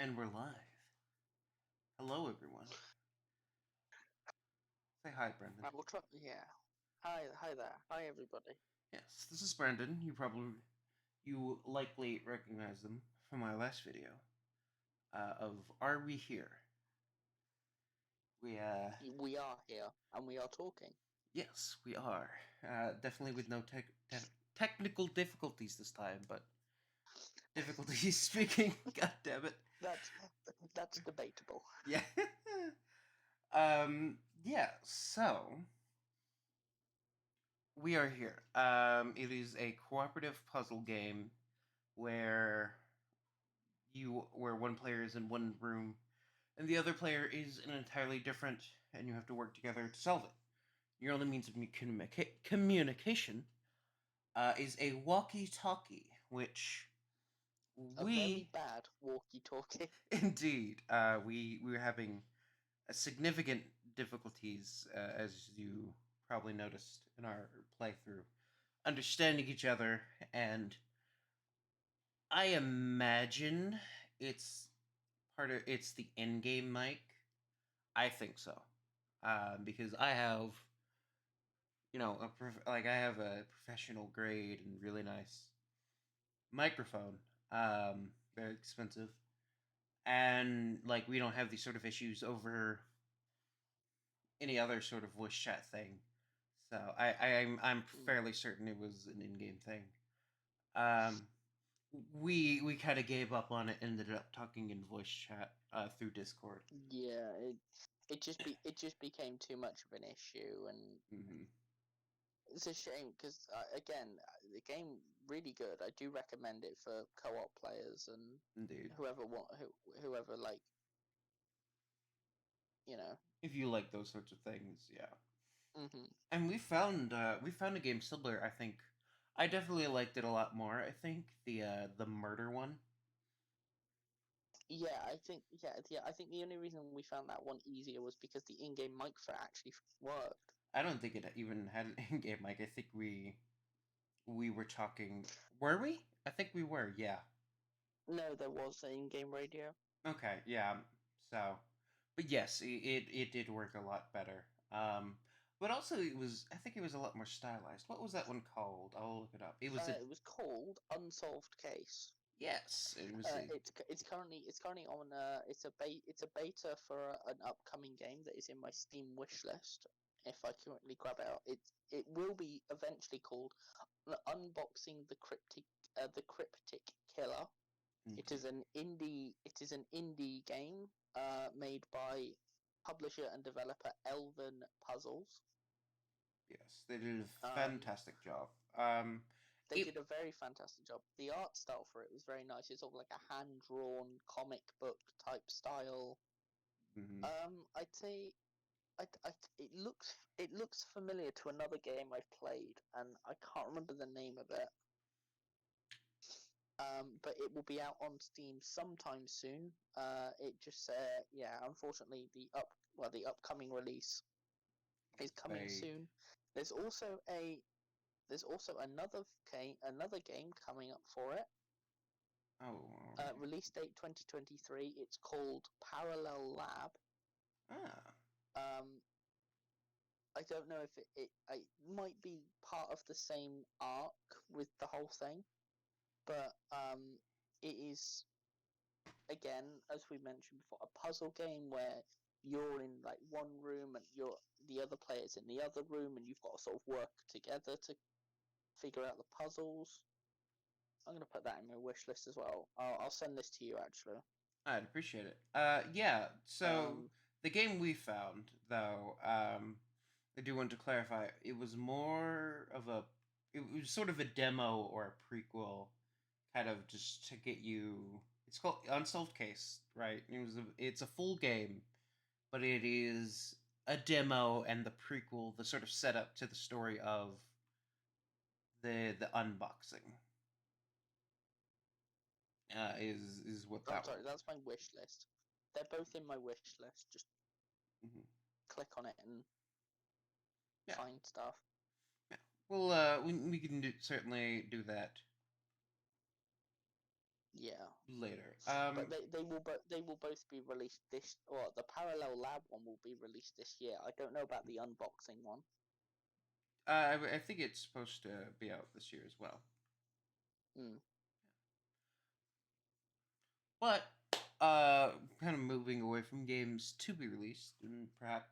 And we're live. Hello, everyone. Say hi, Brendan. We'll try. Yeah. Hi there. Hi everybody. Yes, this is Brendan. You likely recognize them from my last video of Are We Here? We, We are here and we are talking. yes, we are. Definitely with no technical difficulties this time, but difficulties speaking. God damn it. That's debatable. Yeah. yeah, so we are here. It is a cooperative puzzle game where where one player is in one room and the other player is in entirely different, and you have to work together to solve it. Your only means of communication is a walkie-talkie, which A very we bad walkie-talkie. indeed we were having a significant difficulties, as you probably noticed in our playthrough, understanding each other, and I imagine it's it's the in-game mic. I think so, because I have I have a professional grade and really nice microphone, very expensive, and like we don't have these sort of issues over any other sort of voice chat thing. So I'm fairly certain it was an in-game thing. Um, we kind of gave up on it. Ended up talking in voice chat through Discord. Yeah, it just became too much of an issue, and Mm-hmm. it's a shame because again, the game really good. I do recommend it for co-op players and Indeed. whoever like you know. If you like those sorts of things, yeah. hmm And we found a game similar. I think I definitely liked it a lot more. I think the murder one. Yeah, I think the only reason we found that one easier was because the in-game mic for it actually worked. I don't think it even had an in-game mic. I think we were talking. Were we? I think we were. Yeah. No, there was an in-game radio. Okay. Yeah. So, but yes, it did work a lot better. But also it was. I think it was a lot more stylized. What was that one called? I'll look it up. It was a. It was called Unsolved Case. Yes, it was a. It's currently on. It's a beta for an upcoming game that is in my Steam wish list. If I currently grab it out, it will be eventually called Unboxing the Cryptic Killer. Indeed. It is an indie game made by publisher and developer Elven Puzzles. Yes, they did a Um, fantastic job. they It. did a very fantastic job. The art style for it was very nice. It's sort of like a hand drawn comic book type style. Mhm. I'd say it looks familiar to another game I've played, and I can't remember the name of it. But it will be out on Steam sometime soon. It just yeah, unfortunately the upcoming release is coming They. soon. There's also a there's also another game coming up for it. Oh. Release date 2023. It's called Parallel Lab. Ah. Um, I don't know if it might be part of the same arc with the whole thing, but it is again, as we mentioned before, a puzzle game where you're in like one room and the other player's in the other room, and you've got to sort of work together to figure out the puzzles. I'm gonna put that in my wish list as well. I'll send this to you actually. I'd appreciate it. Yeah. So Um, the game we found, though, I do want to clarify. It was more of a. It was sort of a demo or a prequel, kind of just to get you. It's called Unsolved Case, right? It's a full game, but it is a demo and the prequel, the sort of setup to the story of the unboxing. Is what I'm that one. sorry, that's my wish list. They're both in my wish list. Just Mhm. click on it and Yeah. find stuff. Yeah. Well, we can certainly do that. Yeah. later. But they will both be released this. Or the Parallel Lab one will be released this year. I don't know about the unboxing one. I think it's supposed to be out this year as well. Mm. But kind of moving away from games to be released and perhaps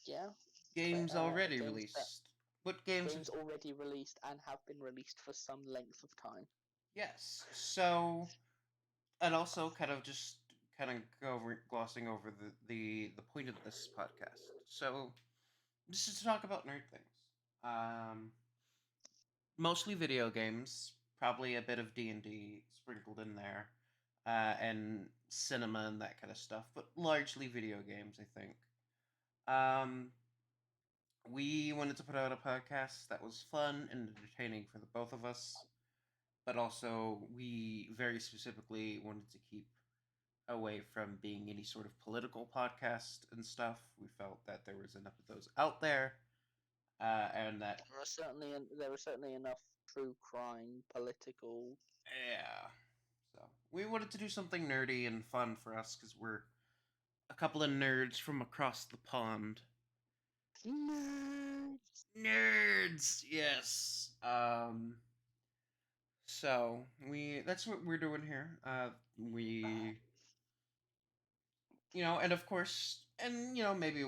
Yeah, games already games that released. What games have? games already released and have been released for some length of time. Yes. So, and also kind of just kind of glossing over the point of this podcast. So, this is to talk about nerd things. Um, Mostly video games, probably a bit of D&D sprinkled in there, and cinema and that kind of stuff, but largely video games, I think. Um, we wanted to put out a podcast that was fun and entertaining for the both of us, but also we very specifically wanted to keep away from being any sort of political podcast and stuff. We felt that there was enough of those out there, and that There are certainly enough true crime, political. yeah. So we wanted to do something nerdy and fun for us because we're a couple of nerds from across the pond. Nerds. Nerds, yes. So we that's what we're doing here. We and of course, and maybe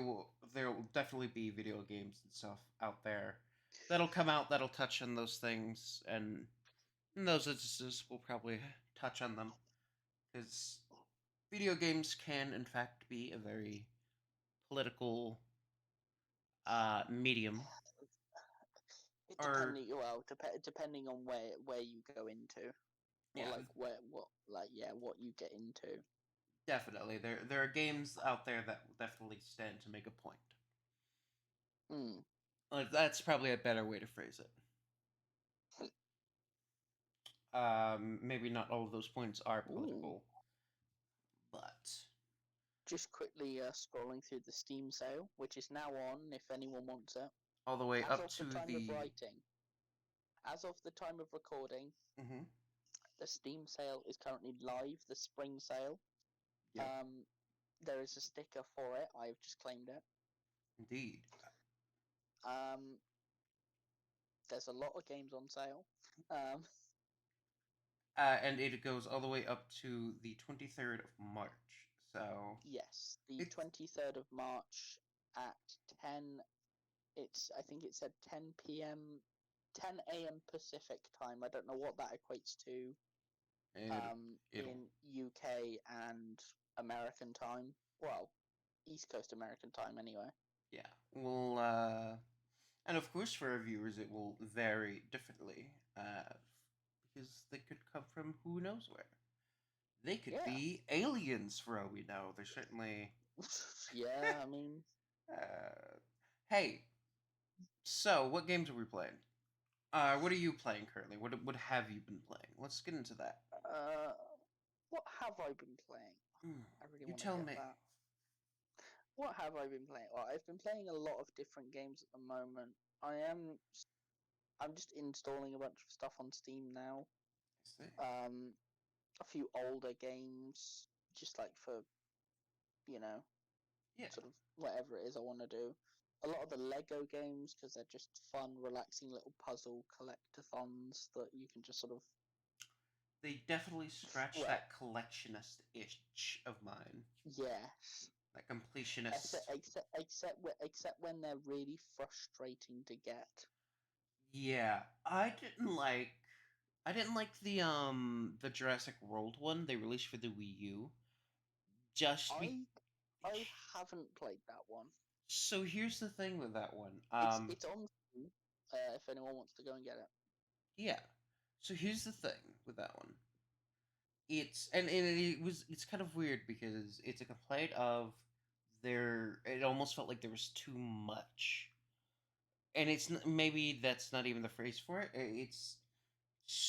there will definitely be video games and stuff out there that'll come out that'll touch on those things, and in those instances we'll probably touch on them because video games can in fact be a very political medium. It Or depending on where you go into, or yeah, like what you get into. definitely there are games out there that will definitely stand to make a point. Mm. That's probably a better way to phrase it. Maybe not all of those points are Ooh. political, but Just quickly scrolling through the Steam sale, which is now on if anyone wants it. all the way As up of to the time of the. writing, as of the time of recording, Mm-hmm. the Steam sale is currently live. The spring sale. Yep, Um, there is a sticker for it. I've just claimed it. indeed. Um, there's a lot of games on sale. Um, And it goes all the way up to the 23rd of March. So yes, the it's 23rd of March at 10. I think it said 10 p.m. 10 a.m. Pacific time. I don't know what that equates to it'll in UK and American time. Well, East Coast American time anyway. yeah. We'll and of course for our viewers it will vary differently. Because they could come from who knows where. They could Yeah. be aliens for all we know. They're certainly. Yeah, I mean, Hey, so what games are we playing? What are you playing currently? What have you been playing? Let's get into that. uh, what have I been playing? I really You want to tell get me. that. What have I been playing? Well, I've been playing a lot of different games at the moment. I'm just installing a bunch of stuff on Steam now. I see. Um, a few older games, just like for you know, Yeah, sort of whatever it is I want to do. A lot of the Lego games because they're just fun, relaxing little puzzle collectathons that you can just sort of they definitely scratch well, that collectionist itch of mine. yes. That completionist. Except when they're really frustrating to get. Yeah, I didn't like the Jurassic World one they released for the Wii U. Just be I haven't played that one. So here's the thing with that one. It's on Steam, if anyone wants to go and get it. Yeah. So here's the thing with that one. It's kind of weird because it's a complaint of there. It almost felt like there was too much, and maybe that's not even the phrase for it. It's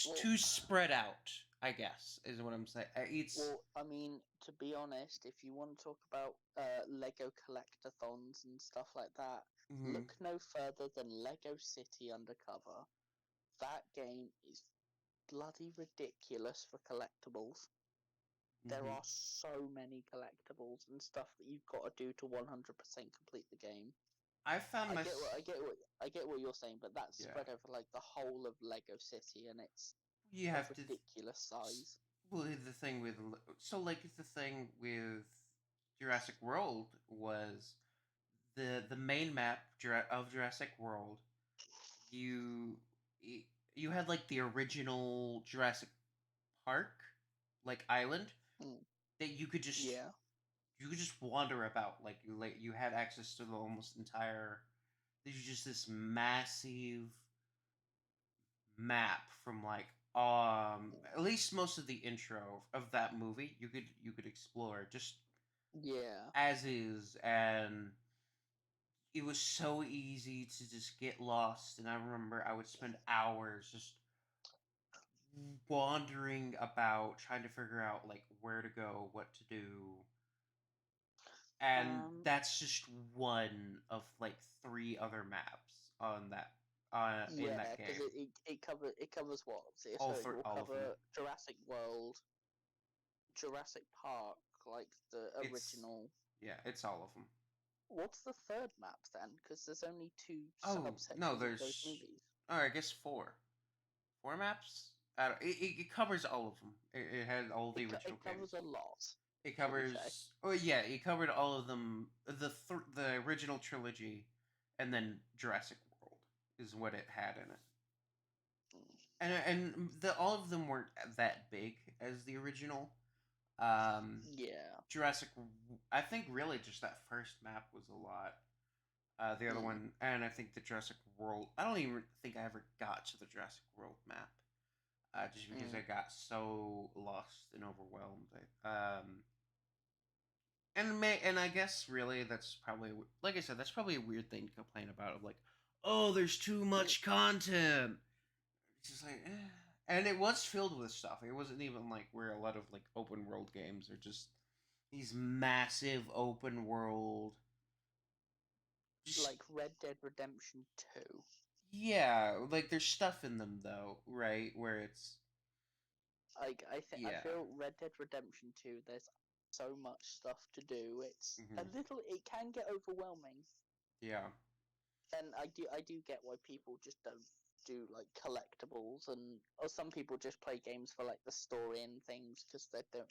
Well, too spread out. I guess is what I'm saying. It's well, I mean, to be honest, if you want to talk about Lego collectathons and stuff like that, mhm. look no further than Lego City Undercover. That game is bloody ridiculous for collectibles. There Mm-hmm. are so many collectibles and stuff that you've got to do to 100% complete the game. I found I my get what I get what you're saying, but that's yeah. spread over like the whole of Lego City, and it's You a have to. ridiculous size. Well, the thing with the thing with Jurassic World was the main map of Jurassic World. You you had like the original Jurassic Park, like island Mm, that yeah, you could just wander about. Like you had access to the almost entire. There's just this massive map from like at least most of the intro of that movie you could explore just yeah. as is, and it was so easy to just get lost. And I remember I would spend hours just wandering about trying to figure out like where to go, what to do. And Um, that's just one of like three other maps on that in yeah, that because game. it covers what? So All it for will all of them. cover Jurassic World, Jurassic Park, like the It's original. yeah, it's all of them. What's the third map then? Because there's only two Oh no, subsections of those there's movies. I guess four maps. It covers all of them. It had all the original It games. covers a lot, It shall we say? covers. Oh yeah, it covered all of them. The original trilogy, and then Jurassic World is what it had in it. And the all of them weren't that big as the original. Um, Yeah. Jurassic. I think really just that first map was a lot. The other Mm, one, and I think the Jurassic World. I don't even think I ever got to the Jurassic World map, just because mm. I got so lost and overwhelmed. And I guess really that's probably like I said that's probably a weird thing to complain about. Of like, oh, there's too Mm, much content. It's just like, and it was filled with stuff. It wasn't even like where a lot of like open world games are just these massive open world. Just like Red Dead Redemption 2. yeah, like there's stuff in them though, right? Where it's Like I yeah, feel Red Dead Redemption 2, there's so much stuff to do. It's a hmm little it can get overwhelming. yeah, And I do get why people just don't do like collectibles, and or some people just play games for like the story and things because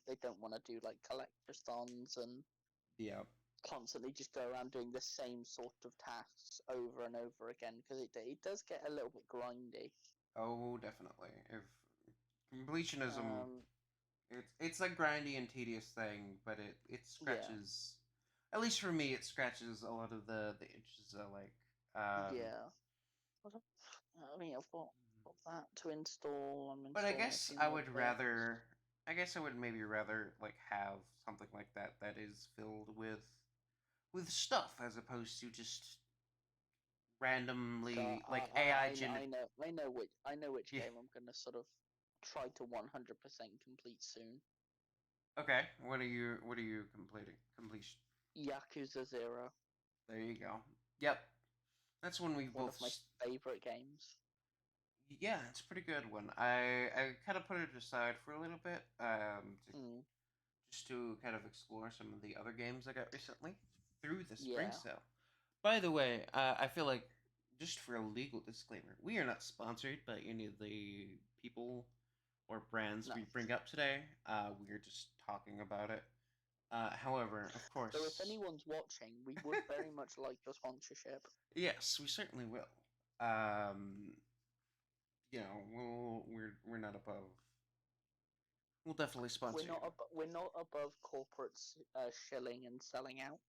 they don't want to do like collectathons and yeah. constantly just go around doing the same sort of tasks over and over again because it does get a little bit grindy. Oh, definitely. If completionism, Um, it's a grindy and tedious thing, but it yeah, scratches. At least for me, it scratches a lot of the itches. Like, yeah. I mean, got that to install. I'm but I installing a guess few I more would bits. rather. I guess I would maybe rather like have something like that that is filled with stuff as opposed to just So randomly like AI gen. I know which Yeah. game I'm gonna sort of try to 100% complete soon. Okay. What are you completing? Completion. Yakuza 0, There you go. Yep. That's when we one both. of my favorite games. Yeah, it's a pretty good one. I kind of put it aside for a little bit, Mm, just to kind of explore some of the other games I got recently through the spring yeah, sale. By the way, I feel like just for a legal disclaimer, we are not sponsored by any of the people or brands no. we bring up today. We are just talking about it. However, of So if course, anyone's watching, we would very much like your sponsorship. yes, we certainly will. Um, we're not above. We'll definitely sponsor you. We're not above corporates shilling and selling out.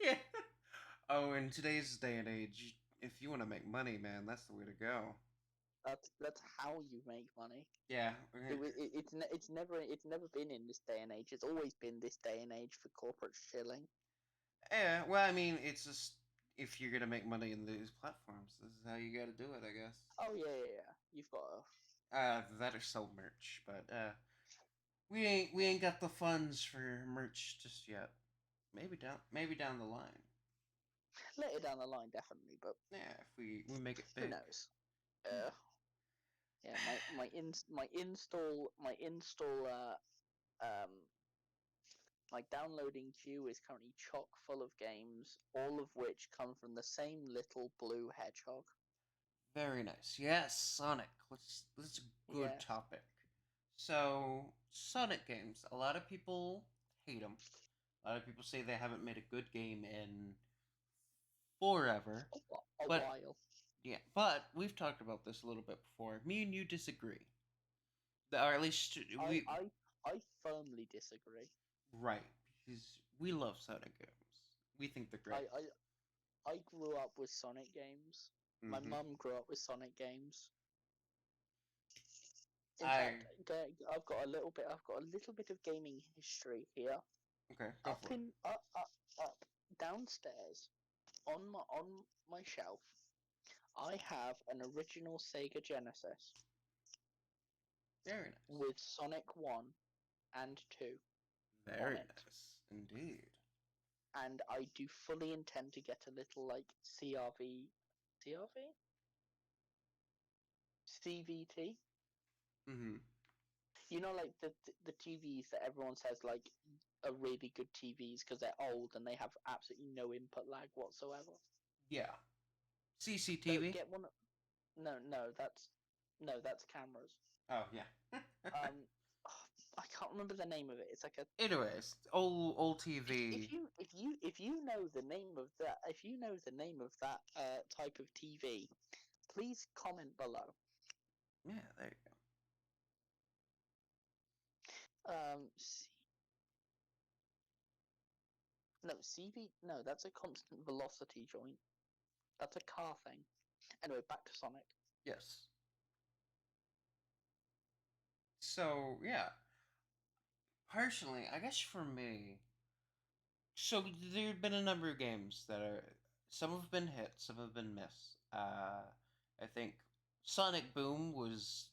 Yeah. Oh, in today's day and age, if you want to make money, man, that's the way to go. That's how you make money. Yeah. It's never been in this day and age. It's always been this day and age for corporate shilling. Yeah. Well, I mean, it's just if you're gonna make money in these platforms, this is how you got to do it, I guess. Oh yeah. You've got to. That or sell merch, but we ain't got the funds for merch just yet. Maybe down the line. Later down the line, definitely, but Yeah, if we make it who big. knows? Yeah, my install um My downloading queue is currently chock full of games, all of which come from the same little blue hedgehog. Very nice. Yes, Sonic. That's a good Yes. topic. So, Sonic games. A lot of people hate them. A lot of people say they haven't made a good game in forever. A But while. yeah, but we've talked about this a little bit before. Me and you disagree. Or at least I, we I, I firmly disagree. right because we love Sonic games. We think they're great. I grew up with Sonic games. My Mm-hmm. mum grew up with Sonic games. In I fact, I've got a little bit of gaming history here. okay, go for it. Up downstairs on my shelf. I have an original Sega Genesis Very nice. with Sonic 1 and 2 on Very it. nice indeed. And I do fully intend to get a little like CRV, CVT. Mm-hmm. You know, like the TVs that everyone says like are really good TVs because they're old and they have absolutely no input lag whatsoever. Yeah. So CCTV. get one. No, that's cameras. Oh yeah. Um, I can't remember the name of it. It's like a Anyways, old TV. if you know the name of that type of TV, please comment below. Yeah, there you C, no CV no that's a constant velocity joint. That's a car thing. Anyway, back to Sonic. go. Yes. So yeah, personally, I guess for me, so there've been a number of games that are some have been hits, some have been miss. I think Sonic Boom was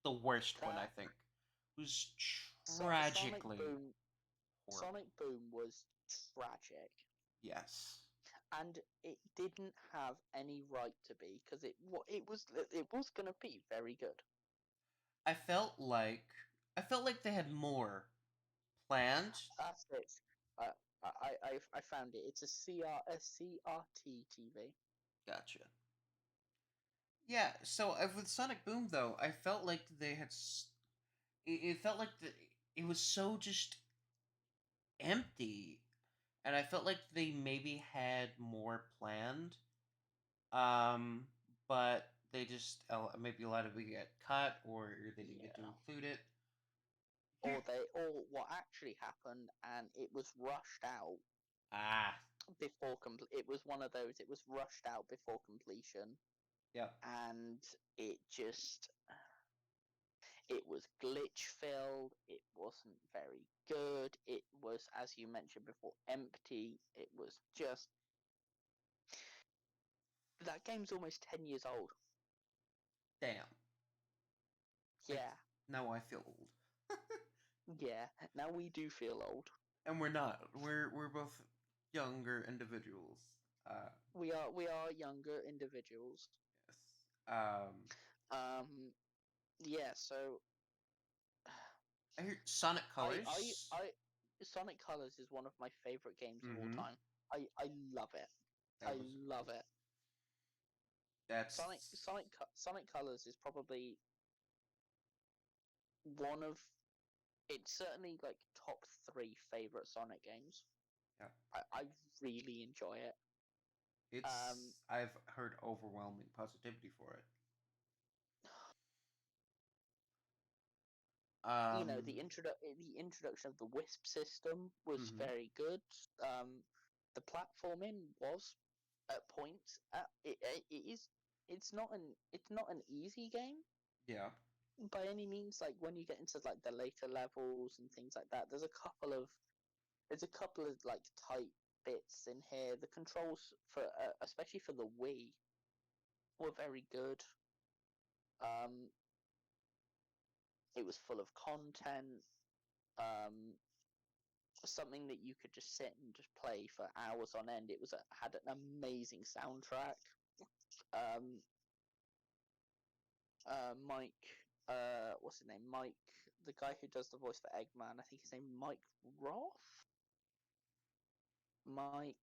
the worst one. I That think it was Sonic tragically Boom horrible. Sonic Boom was tragic, Yes, and it didn't have any right to be because it was gonna be very good. I felt like they had more planned. That's it. Uh, I found it. It's a CRT TV. Gotcha. Yeah. So with Sonic Boom though, I felt like they had. It felt like it was so just empty, and I felt like they maybe had more planned. Um, but they just maybe a lot of it get cut, or they didn't get to Yeah. include it. Here, Or what actually happened, and it was rushed out ah, before complete. It was one of those. It was rushed out before completion, yeah, and it just it was glitch filled. It wasn't very good. It was, as you mentioned before, empty. It was just that game's almost 10 years old. damn. Like Yeah, now I feel old, yeah. Now we do feel old. and we're not. We're both younger individuals. Uh, We are younger individuals. yes. Um, Um, yeah. So I hear Sonic I I Colors. I Sonic Colors is one of my favorite games of all Mm-hmm. time. I love it. That I was love it. that's Sonic Colors is probably one of it's certainly like top three favorite Sonic games. yeah. I really enjoy it. Um, I've heard overwhelming positivity for it. Um. the introduction of the Wisp system was Mm-hmm. very good. The platforming was at points. It is. It's not an easy game Yeah. by any means. Like when you get into like the later levels and things like that, there's a couple of like tight bits in here. The controls for especially for the Wii were very good. Um, it was full of content. Um, something that you could just sit and just play for hours on end. Had an amazing soundtrack. Um, Mike, what's his name? Mike, the guy who does the voice for Eggman. I think his name Mike Roth. Mike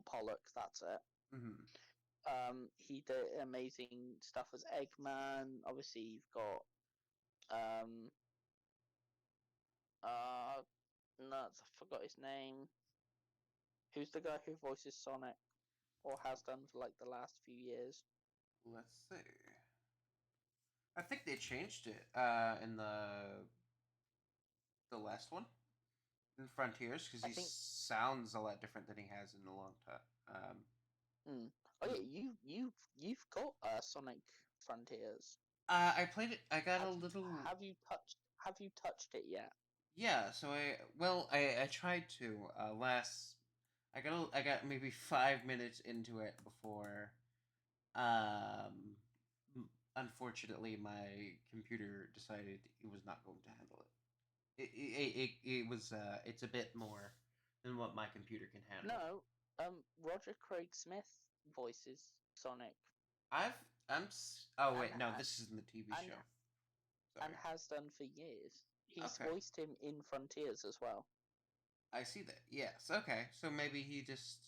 Pollock. That's it. Mm-hmm. He did amazing stuff as Eggman. Obviously, you've got um nuts. I forgot his name. Who's the guy who voices Sonic or has done for like the last few years? Let's see. I think they changed it in the last one in Frontiers because I he think. sounds a lot different than he has in a long time. Mm. Oh yeah, you've got Sonic Frontiers. I played it. I got a Have you little. touched it yet? Yeah, so I tried to last. I got maybe 5 minutes into it before um unfortunately my computer decided it was not going to handle it. It was it's a bit more than what my computer can handle. No. Roger Craig Smith voices Sonic I've oh and wait, no, this isn't the TV and show. and Sorry. has done for years. He's Okay. voiced him in Frontiers as well. I see that. Yes. Okay. So maybe he just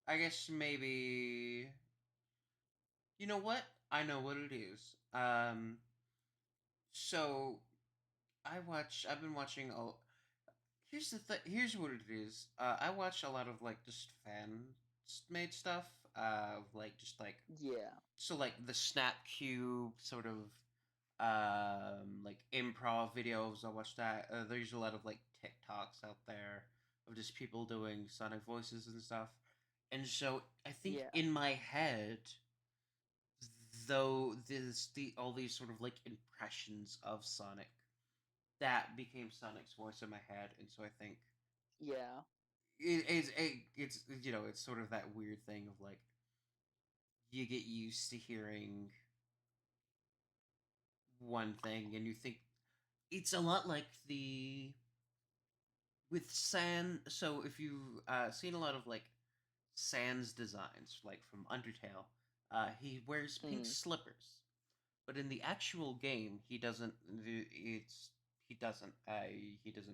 I guess maybe you know what? I know what it is. So I've been watching a here's what it is. I watch a lot of like just fan made stuff. Like just like Yeah, so like the Snap Cube sort of like improv videos. I watch that. There's a lot of like TikToks out there of just people doing Sonic voices and stuff. And so I think yeah, in my head, though the all these sort of like impressions of Sonic that became Sonic's voice in my head, and so I think yeah, it's you know it's sort of that weird thing of like you get used to hearing one thing and you think it's a lot like the with San. So if you've seen a lot of like Sans designs, like from Undertale, he wears pink mm. slippers, but in the actual game he doesn't. It's he doesn't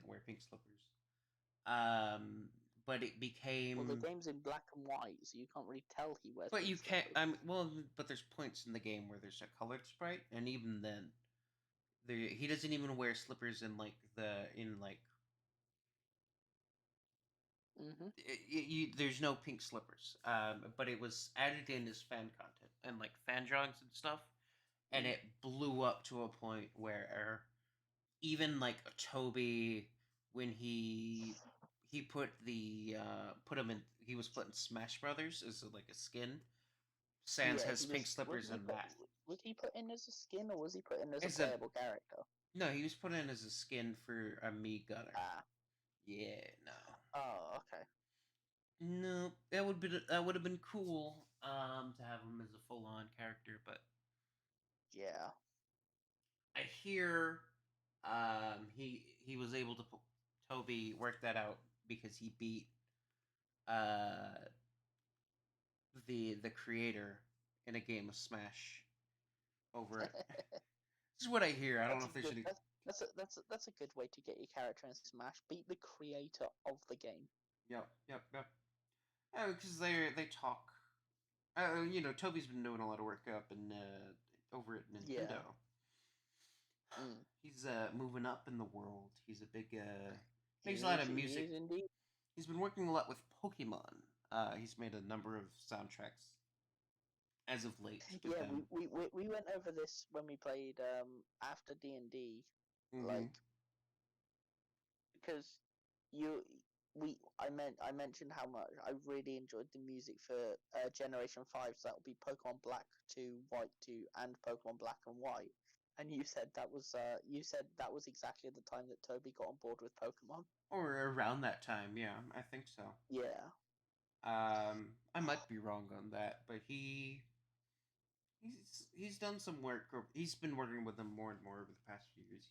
wear pink slippers. Um, but it Well, the became. game's in black and white, so you can't really tell he wears But pink you can't. slippers. Well, but there's points in the game where there's a colored sprite, and even then, he doesn't even wear slippers in like Hmm. there's no pink slippers. But it was added in as fan content and like fan drawings and stuff, and Mm. it blew up to a point where even like Toby, when he put him in, he was put in Smash Brothers as like a skin. Sans Yeah, has he pink was. slippers in that. Was he put in as a skin or was he put in as a As a playable character? no, he was put in as a skin for a me gunner. Ah. Yeah, no. Oh, okay. No, that would have been cool to have him as a full on character, but Yeah. I hear he was able to Toby work that out because he beat uh the creator in a game of Smash over it. This is what I hear. I don't know That's a if there's good. any. That's a good way to get your character in Smash. Beat the creator of the game. Yep. Because they talk. You know, Toby's been doing a lot of work up and over at Nintendo. Yeah. Mm. He's moving up in the world. He's a big makes a He lot is. of He music. is indeed. He's been working a lot with Pokemon. He's made a number of soundtracks as of late with Yeah, them. we went over this when we played after D&D, Mm-hmm. like because you I mentioned how much I really enjoyed the music for Generation 5, so that would be Pokemon Black 2, White 2, and Pokemon Black and White. And you said that was exactly the time that Toby got on board with Pokemon. Or around that time, yeah, I think so. Yeah. I might be wrong on that, but he's done some work. Or he's been working with them more and more over the past few years.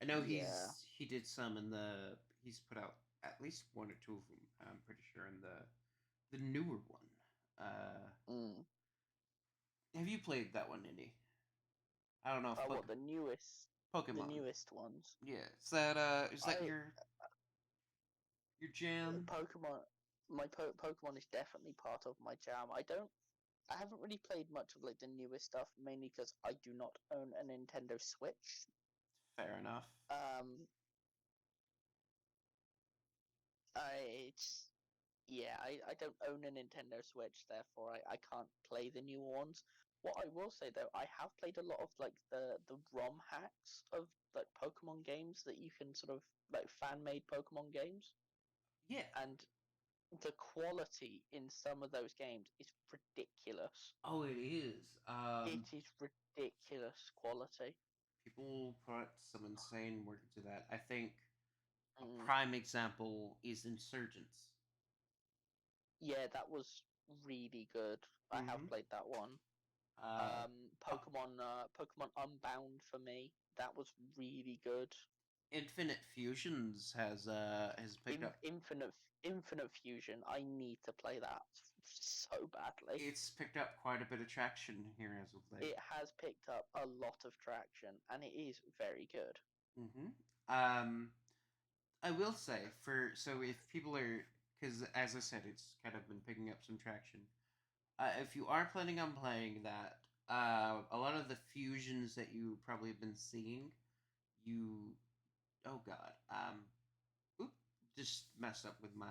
I know Yeah. he did some in the. He's put out at least one or two of them. I'm pretty sure in the newer one. Mm. Have you played that one, Indy? I don't know if What the newest? the Pokemon. newest ones. Yeah, is that I your jam? Pokemon, Pokemon is definitely part of my jam. I haven't really played much of like the newest stuff, mainly because I do not own a Nintendo Switch. Fair enough. Um, it's yeah, I don't own a Nintendo Switch, therefore I can't play the new ones. What I will say though, I have played a lot of like the ROM hacks of like Pokemon games that you can sort of like fan made Pokemon games, Yeah. and the quality in some of those games is ridiculous. Oh, it is. It is ridiculous quality. People put some insane work into that. I think a Mm. prime example is Insurgents. Yeah, that was really good. I have Mm-hmm. played that one. Uh, uh, Pokemon Unbound for me. That was really good. Infinite Fusions has picked In, up. Infinite Infinite Fusion. I need to play that so badly. It's picked up quite a bit of traction here as of late. It has picked up a lot of traction, and it is very good. Mm-hmm. Um, I will say for so if people are because as I said, it's kind of been picking up some traction. If you are planning on playing that, a lot of the fusions that you probably have been seeing, you oh god, oop, just messed up with my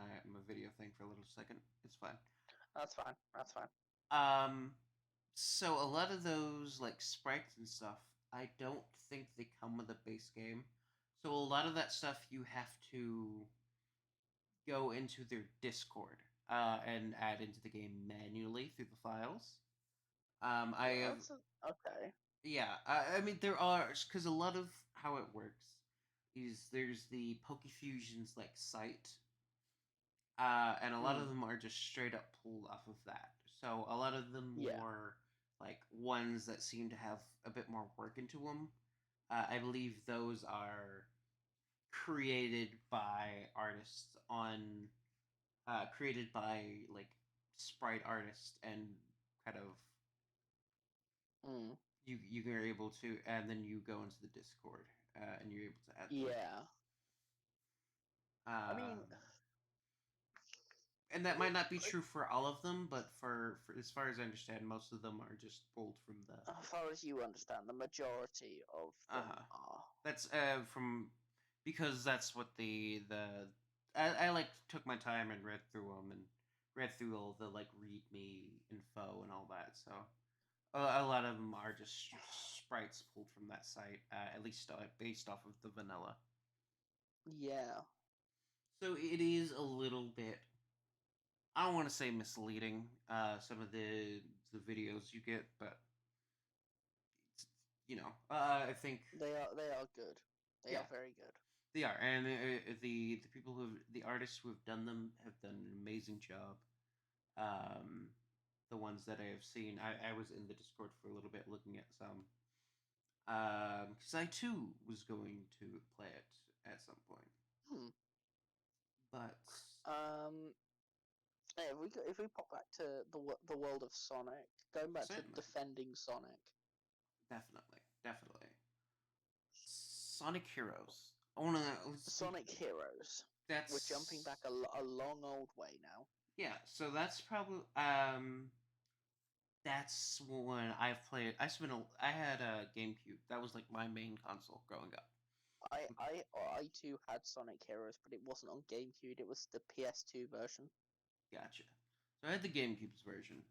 video thing for a little second. It's fine. That's fine. That's fine. Um, so a lot of those like sprites and stuff, I don't think they come with a base game. So a lot of that stuff you have to go into their Discord and add into the game manually through the files. I Well, have okay. yeah. I mean there are because a lot of how it works is there's the PokeFusions like site, and a lot of Mm, them are just straight up pulled off of that. So a lot of the yeah. more like ones that seem to have a bit more work into them, I believe those are created by artists on created by like sprite artists and kind of Mm, you are able to and then you go into the Discord and you're able to add them. yeah. I mean, Um, and that might not be like, true for all of them, but for as far as I understand, most of them are just pulled from the. as far as you understand, the majority of Uh them huh. are. That's from because that's what the I like took my time and read through them and read through all the like readme info and all that. So a lot of them are just sprites pulled from that site, at least based off of the vanilla. Yeah. So it is a little bit. I don't want to say misleading. Some of the videos you get, but I think They are good. They yeah, are very good. they are, and the people the artists who have done them have done an amazing job. Um, the ones that I have seen, I was in the Discord for a little bit looking at some, because I too was going to play it at some point, Hmm. but If we pop back to the world of Sonic, going back to certainly, defending Sonic, definitely, Sonic Heroes. I wanna let's speak. Sonic Heroes. We're jumping That's back a long old way now. yeah. So that's probably that's when I've played. I had a GameCube. That was like my main console growing up. I too had Sonic Heroes, but it wasn't on GameCube. It was the PS2 version. Gotcha. So I had the GameCube's version,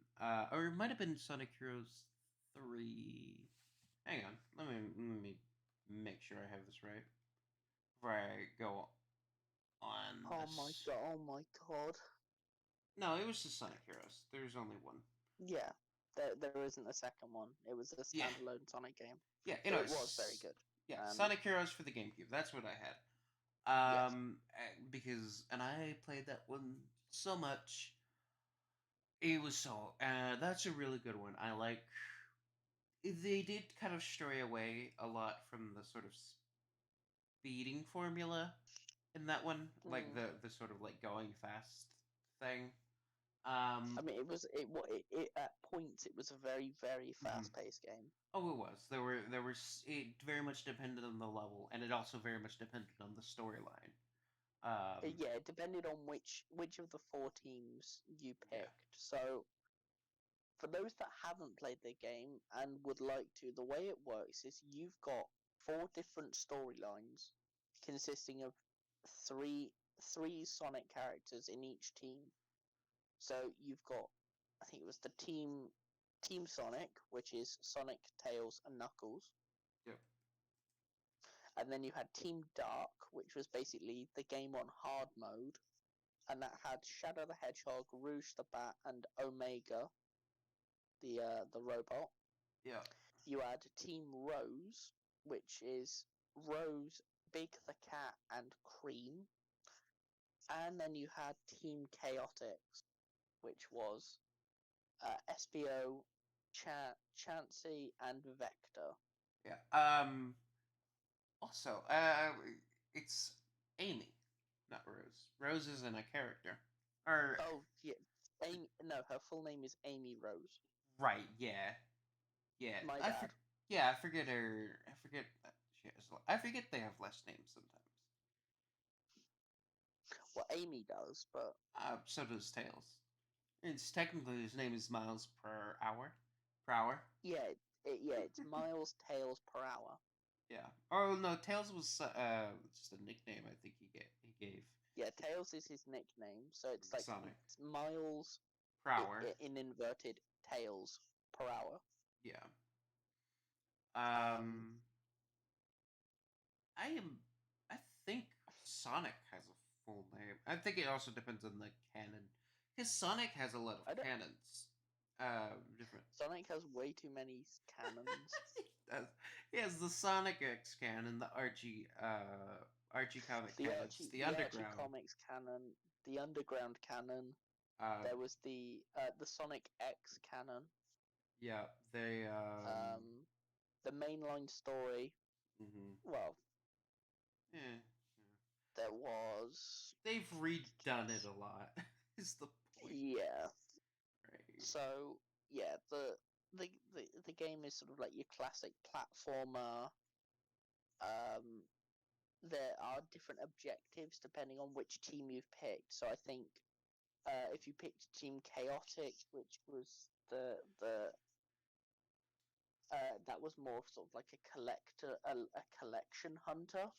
or it might have been Sonic Heroes 3. Hang on, let me make sure I have this right before I go on Oh my this. god! Oh my god! No, it was just Sonic Heroes. There's only one. Yeah, there isn't a second one. It was a Yeah, standalone Sonic game, yeah. but it was very good. Yeah, Um, Sonic Heroes for the GameCube. That's what I had. yes. Because and I played that one so much. It was so. That's a really good one. I like. They did kind of stray away a lot from the sort of speeding formula in that one, like Mm, the sort of like going fast thing. Um, I mean, it at points it was a very very mhm. fast paced game. Oh, it was. It very much depended on the level, and it also very much depended on the storyline. Yeah, it depended on which of the four teams you Yeah, picked. So for those that haven't played the game and would like to, the way it works is you've got four different storylines consisting of three three Sonic characters in each team. So you've got, I think it was the Team Sonic, which is Sonic, Tails, and Knuckles, yep, and then you had Team Dark, which was basically the game on hard mode, and that had Shadow the Hedgehog, Rouge the Bat, and Omega, the robot. yeah, You had Team Rose, which is Rose, Big the Cat, and Cream, and then you had Team Chaotix, which was SBO, Chansey, and Vector. yeah. Also, it's Amy, not Rose. Rose isn't a character. Or Oh yeah, Amy. No, her full name is Amy Rose. right, yeah, yeah. My bad. Yeah, I forget her. I forget that she has. I forget they have last names sometimes. Well, Amy does, but So does Tails. It's technically his name is Miles per hour. Per hour. yeah, it's miles tails per hour. Yeah. Oh no, Tails was just a nickname I think he gave Yeah, Tails is his nickname, so it's like Sonic it's miles per hour. in inverted tails per hour. Yeah. Um, Um, I am. I think Sonic has a full name. I think it also depends on the canon, because Sonic has a lot of I don't. canons. Different. Sonic has way too many cannons. he does. He has the Sonic X canon, the Archie comic canons, the The Archie Underground. comics canon, the underground canon. Uh, There was the Sonic X canon. yeah, they Um, the mainline story. mhm. Well, Yeah, yeah. there was. They've redone it a lot. Is the point, Yeah. right? So yeah, the game is sort of like your classic platformer. Um, there are different objectives depending on which team you've picked. So I think if you picked Team Chaotic, which was the that was more sort of like a collector, a collection hunter,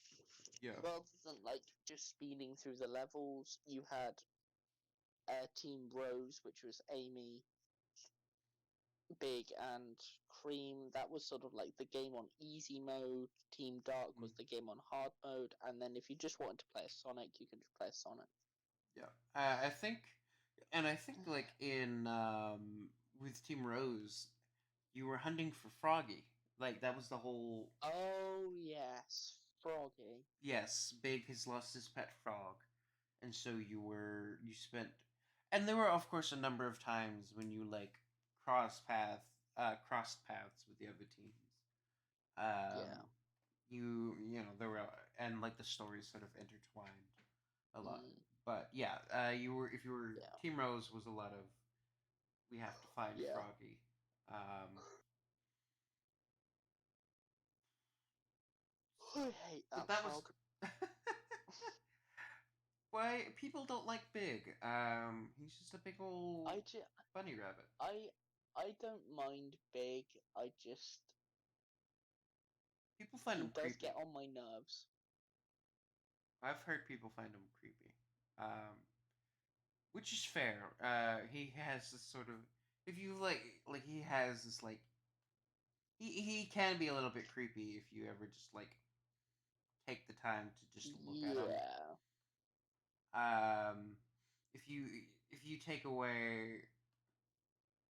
Yeah. rather than like just speeding through the levels. You had Team Rose, which was Amy, Big, and Cream. That was sort of like the game on easy mode. Team Dark Mm, was the game on hard mode, and then if you just wanted to play a Sonic, you could just play a Sonic. yeah. I think, and I think like in with Team Rose, you were hunting for Froggy. Like that was the whole. Oh yes, Froggy. Yes, Big has lost his pet frog, and so you spent, and there were of course a number of times when you like crossed paths with the other teams. Yeah. You know there were and like the stories sort of intertwined a lot. Mm, But yeah, you were if you were yeah. Team Rose was a lot of we have to find Yeah. Froggy. Um, I hate but that that was frog. why people don't like Big. He's just a big old I just, bunny rabbit. I I don't mind Big. I just People find he him does creepy. get on my nerves. I've heard people find him creepy, which is fair. He has this sort of if you like he has this like he can be a little bit creepy if you ever just like take the time to just look at him. Yeah. Um, if you if you take away,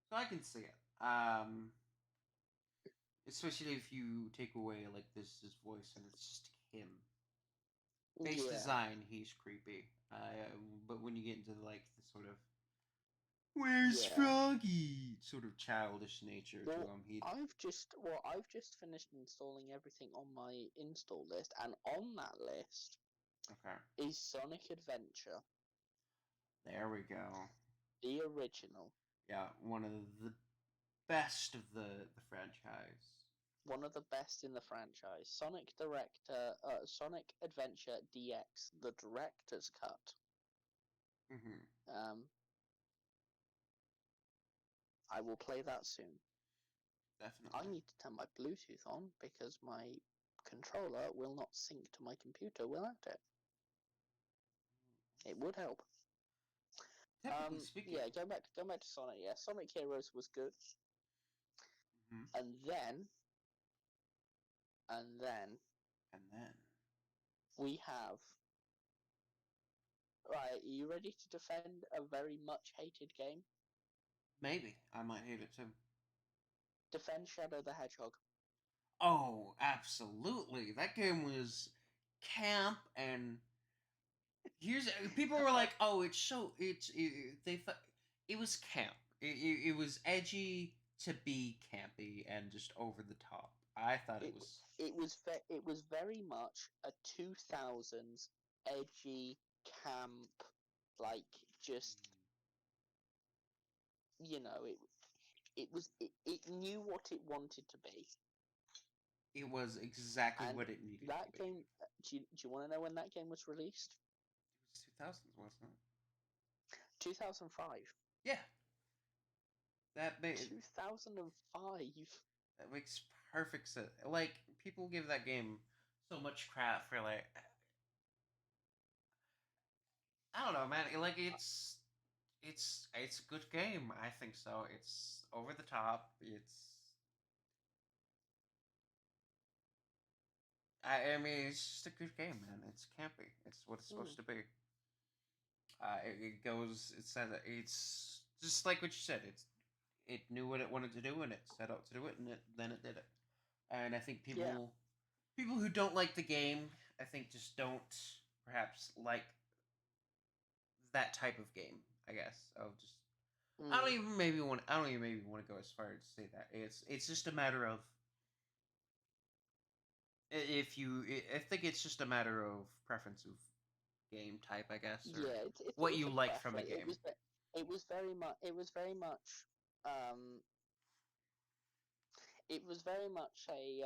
so I can see it. Especially if you take away like this his voice and it's just him. Face Yeah. design, he's creepy. But when you get into like the sort of "Where's Yeah. Froggy?" sort of childish nature to Well, him, he I've just finished installing everything on my install list, and on that list okay. is Sonic Adventure. There we go. The original. Yeah, one of the best of the franchise. One of the best in the franchise. Sonic Adventure DX, the director's cut. Mm-hmm. Um, I will play that soon. I Definitely. need to turn my Bluetooth on because my controller will not sync to my computer without it. It would help. Typically speaking. Yeah, going back to Sonic. Yeah, Sonic Heroes was good, Mm-hmm. and then And then we have. Right, are you ready to defend a very much hated game? maybe I might hate it too. Defend Shadow the Hedgehog. Oh, absolutely. That game was camp, and here's people were like, "Oh, it's so they thought it was camp. It was edgy to be campy and just over the top. I thought it It was it was very much a 2000s edgy camp, like just you know it knew what it wanted to be. it was exactly And what it needed to that be. game, do you want to know when that game was released? It was 2000s, wasn't it? 2005. Yeah, that made 2005. that makes perfect sense. Like people give that game so much crap for like I don't know, man. Like it's a good game. I think so. It's over the top. I mean, it's just a good game, man. It's campy. It's what it's Mm, supposed to be. It goes. It said it's just like what you said. It knew what it wanted to do and it set out to do it, and then it did it. And I think yeah. people who don't like the game, I think just don't perhaps like that type of game. I guess of just Mm, I don't even maybe want to go as far as to say that it's just a matter of if you I think it's just a matter of preference of game type, I guess, or yeah. what It's you a like from a preference. game. It was very much um it was very much a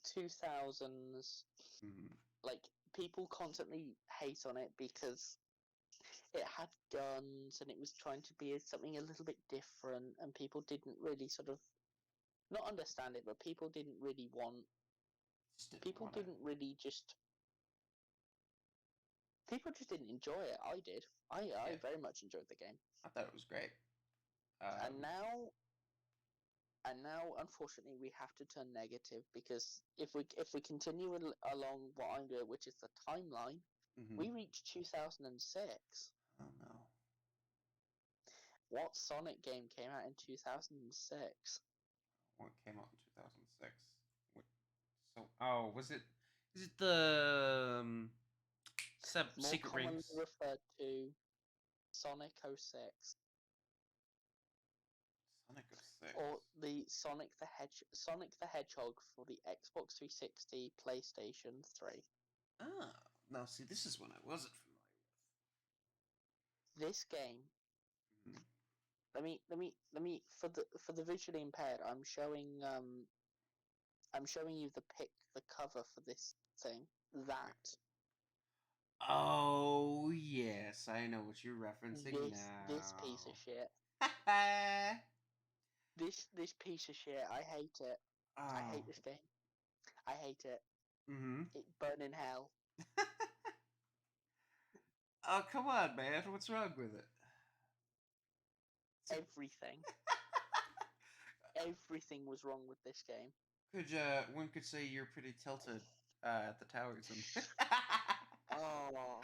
2000s, Mm-hmm. like people constantly hate on it because it had guns and it was trying to be something a little bit different, and people didn't really sort of not understand it, but Just didn't people want to. didn't really just people just didn't enjoy it. I did. Yeah, I very much enjoyed the game. I thought it was great. And Um, now unfortunately we have to turn negative because if we continue along what I'm doing, which is the timeline, mm-hmm. we reached 2006. Oh no, What Sonic game came out in 2006? what came out in 2006? What, so oh, was it? Is it the More Secret commonly Rings? referred to Sonic 06, Sonic of Six. or the Sonic the Hedgehog for the Xbox 360, PlayStation 3. Ah, now see, this is one I wasn't familiar This game, with. Mm-hmm. let me for the visually impaired, I'm showing you the cover for this thing. Okay. That Oh yes, I know what you're referencing this piece of now. shit. This piece of shit. I hate it. I oh. hate this game. I hate it. Mm-hmm. It burn in hell. Oh come on, man! What's wrong with it? It's a Everything. Everything was wrong with this game. could one could say you're pretty tilted at the towers and Oh,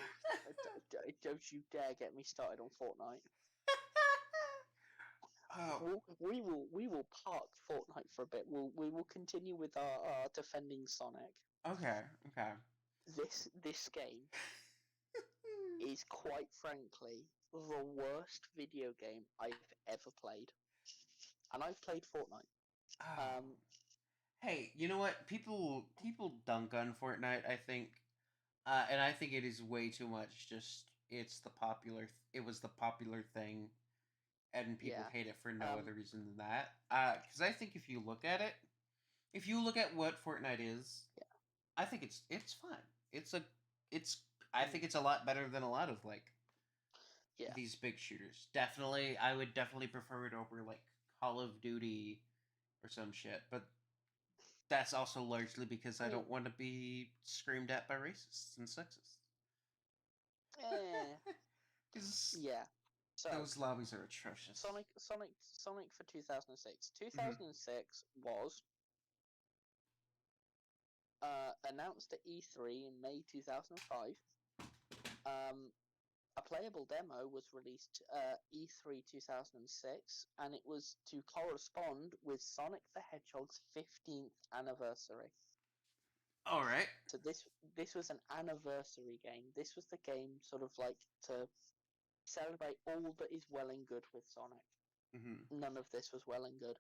don't you dare get me started on Fortnite. oh We will park Fortnite for a bit. We will continue with our defending Sonic. okay okay This game is quite frankly the worst video game I've ever played, and I've played Fortnite. oh Um, hey you know what people dunk on Fortnite I think and I think it is way too much just it was the popular thing, and people Yeah. hate it for no Um. other reason than that. Because I think if you look at it, if you look at what Fortnite is, Yeah. I think it's fine. It's a it's I Mm, think it's a lot better than a lot of like yeah. these big shooters. Definitely, I would definitely prefer it over like Call of Duty or some shit. But that's also largely because I I mean, don't want to be screamed at by racists and sexists. eh. Because Yeah. So those lobbies are atrocious. Sonic for 2006. Mm-hmm. 2006 was announced at E3 in May 2005. Um, a playable demo was released E3 2006, and it was to correspond with Sonic the Hedgehog's 15th anniversary. All right. So this was an anniversary game. This was the game sort of like to celebrate all that is well and good with Sonic. Mm-hmm. None of this was well and good.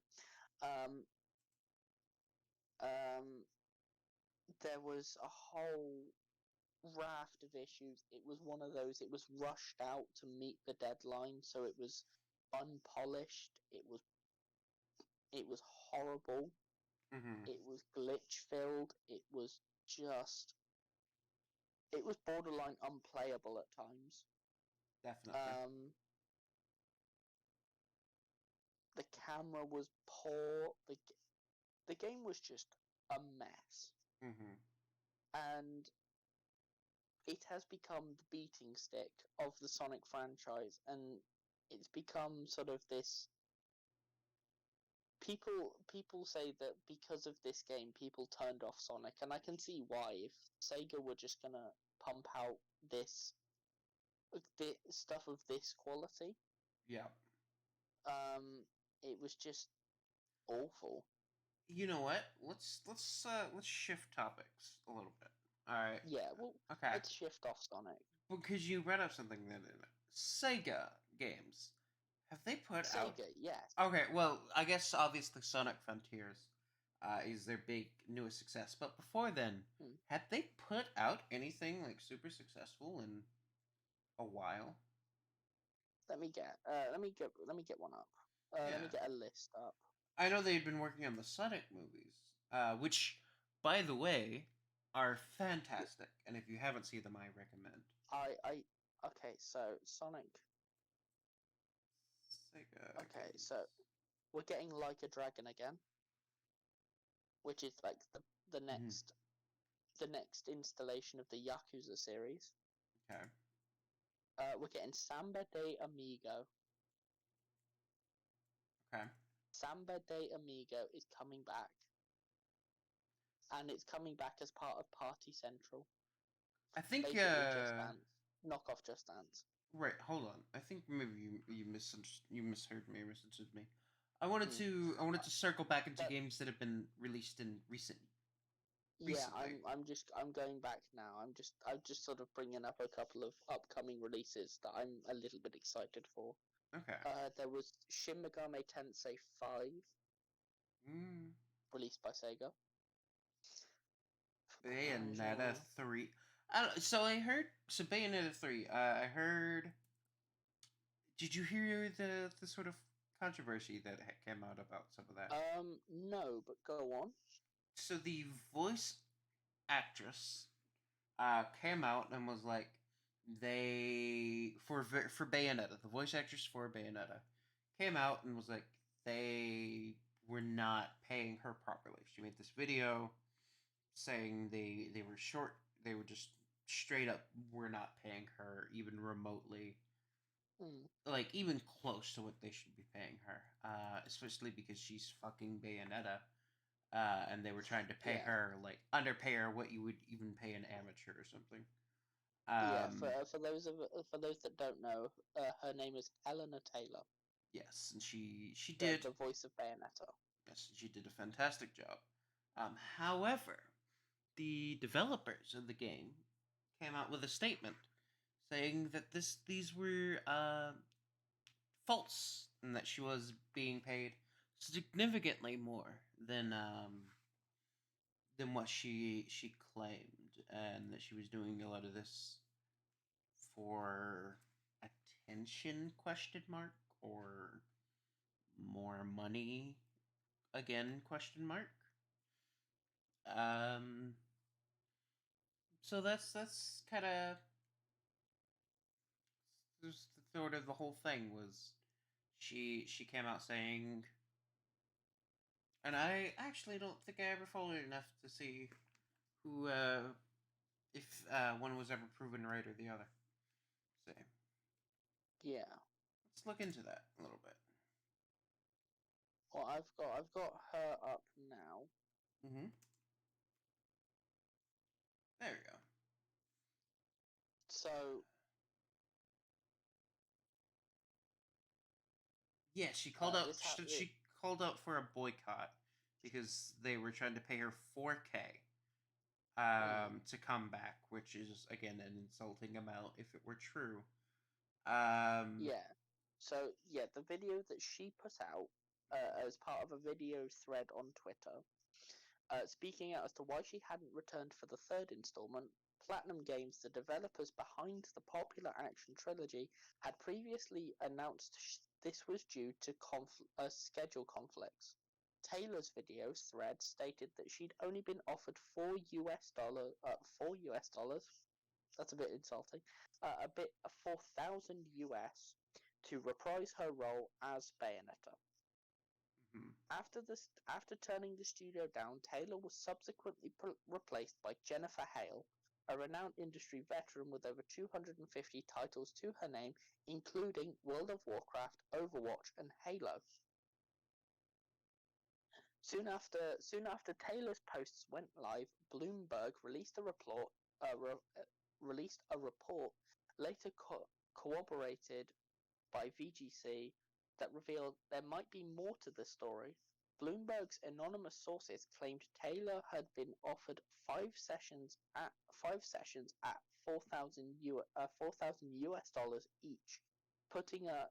Um, um, there was a whole raft of issues. It was one of those. It was rushed out to meet the deadline, so it was unpolished. It was horrible. Mm-hmm. It was glitch filled. Just it was borderline unplayable at times. Definitely. Um, the camera was poor. The game was just a mess, Mm-hmm. and it has become the beating stick of the Sonic franchise, and it's become sort of this. People say that because of this game, people turned off Sonic, and I can see why. If Sega were just gonna pump out this stuff of this quality, Yeah. um, it was just awful. You know what? Let's shift topics a little bit. All right. Yeah, well, Okay. let's shift off Sonic. Because you brought up something that Sega games have they put out? Sega, yes. Okay, well, I guess obviously Sonic Frontiers is their big newest success, but before then, Hmm. had they put out anything like super successful in a while? Let me get one up. Let me Yeah, get a list up. I know they'd been working on the Sonic movies, which, by the way, are Yeah, fantastic, and if you haven't seen them, I recommend. I okay. So Sonic. Sega Okay, games. so we're getting Like a Dragon again, which is like the Mm-hmm. next installation of the Yakuza series. Okay. We're getting Samba de Amigo. Okay. Samba de Amigo is coming back, and it's coming back as part of Party Central. I think Basically, Just Dance, knock off Just Dance. right. Hold on. I think maybe you misheard me or misunderstood me. Hmm. I wanted to circle back into That games that have been released in Yeah, recently. I'm going back now. I'm just sort of bringing up a couple of upcoming releases that I'm a little bit excited for. Okay. There was Shin Megami Tensei 5 Mm, released by Sega. For crying out Bayonetta loud. 3. So Bayonetta 3. I heard. Did you hear the sort of controversy that came out about some of that? No, but go on. So the voice actress came out and was like, for Bayonetta, the voice actress for Bayonetta came out and was like, they were not paying her properly. She made this video saying they were short. They were just straight up were not paying her even remotely, Hmm. like even close to what they should be paying her. Especially because she's fucking Bayonetta. And they were trying to pay Yeah, her like underpay her what you would even pay an amateur or something. yeah. Um, For those that don't know, her name is Eleanor Taylor, yes, and she the did. the voice of Bayonetta. Yes, she did a fantastic job. However, the developers of the game came out with a statement saying that these were false and that she was being paid significantly more than what she claimed, and that she was doing a lot of this for attention question mark or more money again question mark. Um, so that's kind of sort of the whole thing was she came out saying, and I actually don't think I ever followed enough to see who if one was ever proven right or the other. So Yeah. let's look into that a little bit. Well, I've got her up now. Mm-hmm. There we go. So Yeah, she called out. this ha- She called out for a boycott because they were trying to pay her 4K mm, to come back, which is again an insulting amount if it were true. yeah. So yeah, the video that she put out as part of a video thread on Twitter, speaking out as to why she hadn't returned for the third installment. Platinum Games, the developers behind the popular action trilogy, had previously announced this was due to schedule conflicts. Taylor's video thread stated that she'd only been offered $4 US. That's a bit insulting. A bit 4,000 US to reprise her role as Bayonetta. Mm-hmm. After turning the studio down, Taylor was subsequently replaced by Jennifer Hale, a renowned industry veteran with over 250 titles to her name, including World of Warcraft, Overwatch, and Halo. Soon after Taylor's posts went live, Bloomberg released a report later corroborated by VGC that revealed there might be more to the story. Bloomberg's anonymous sources claimed Taylor had been offered five sessions at 4,000 US dollars each, putting her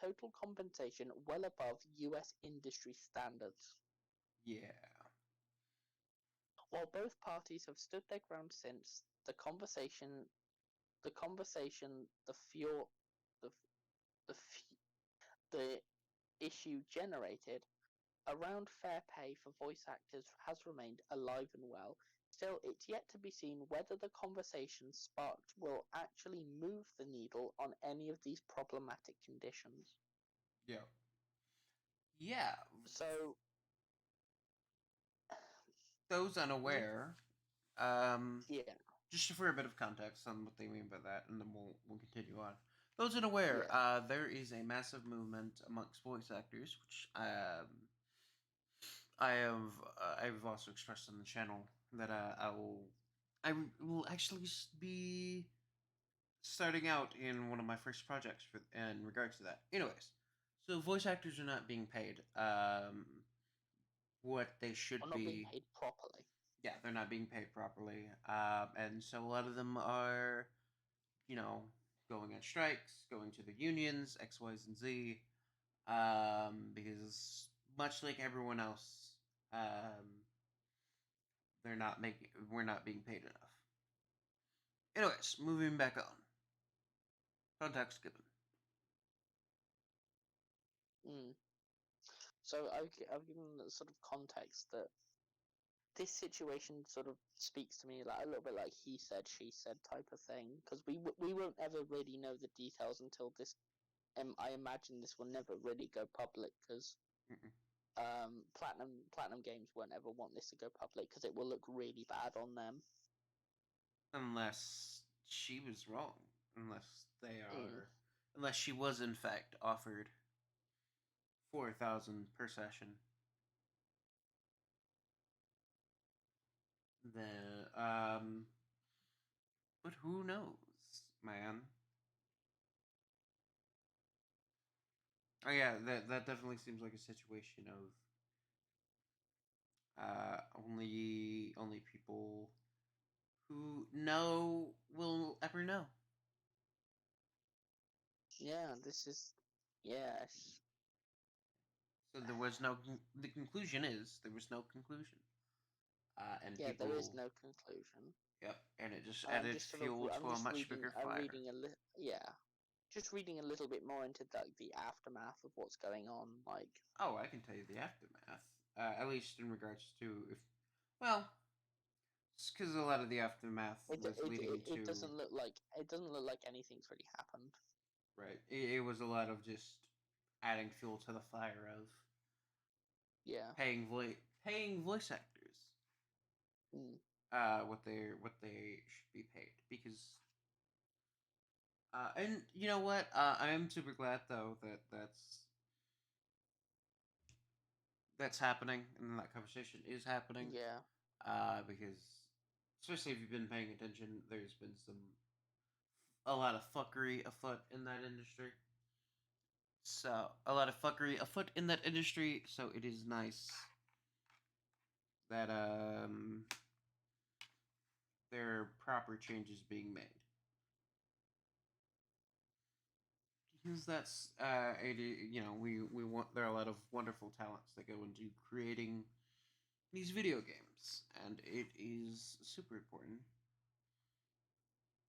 total compensation well above US industry standards. Yeah. While both parties have stood their ground since, the conversation, the the the issue generated around fair pay for voice actors has remained alive and well. Still, it's yet to be seen whether the conversation sparked will actually move the needle on any of these problematic conditions. Yeah. Yeah. So, Those with unaware, yeah, just for a bit of context on what they mean by that, and then we'll continue on. Those unaware, yeah, there is a massive movement amongst voice actors, which I've also expressed on the channel that I will actually be starting out in one of my first projects in regards to that. Anyways, so voice actors are not being paid what they should or not being be. paid properly. Yeah, they're not being paid properly, and so a lot of them are, you know, going on strikes, going to the unions, X, Y, and Z, because much like everyone else, we're not being paid enough. Anyways, moving back on. Context given. Mm. So I've given the sort of context that this situation sort of speaks to me like a little bit like he said, she said type of thing because we won't ever really know the details until this. I imagine this will never really go public because Mm-mm. Platinum Games won't ever want this to go public because it will look really bad on them. Unless she was wrong. Unless they Mm. are. Unless she was in fact offered 4,000 per session. Then, but who knows, man? Oh yeah, that definitely seems like a situation of only people who know will ever know. Yeah, this is yes. So there was no. The conclusion is there was no conclusion. and Yeah, there is people, no conclusion. yep, and it just I'm added just sort of fuel I'm to a just much reading bigger I'm fire. reading a little yeah, just reading a little bit more into the aftermath of what's going on. Like Oh, I can tell you the aftermath, at least in regards to if, well, because a lot of the aftermath it, was it leading it it to, doesn't look like anything's really happened. right. It was a lot of just adding fuel to the fire of Yeah. paying voice actors Mm. what they should be paid because and you know what, I am super glad though that that's happening and that conversation is happening, Yeah. because especially if you've been paying attention, there's been a lot of fuckery afoot in that industry. So a lot of fuckery afoot in that industry. So it is nice that there are proper changes being made. Because that's we want there are a lot of wonderful talents that go into creating these video games, and it is super important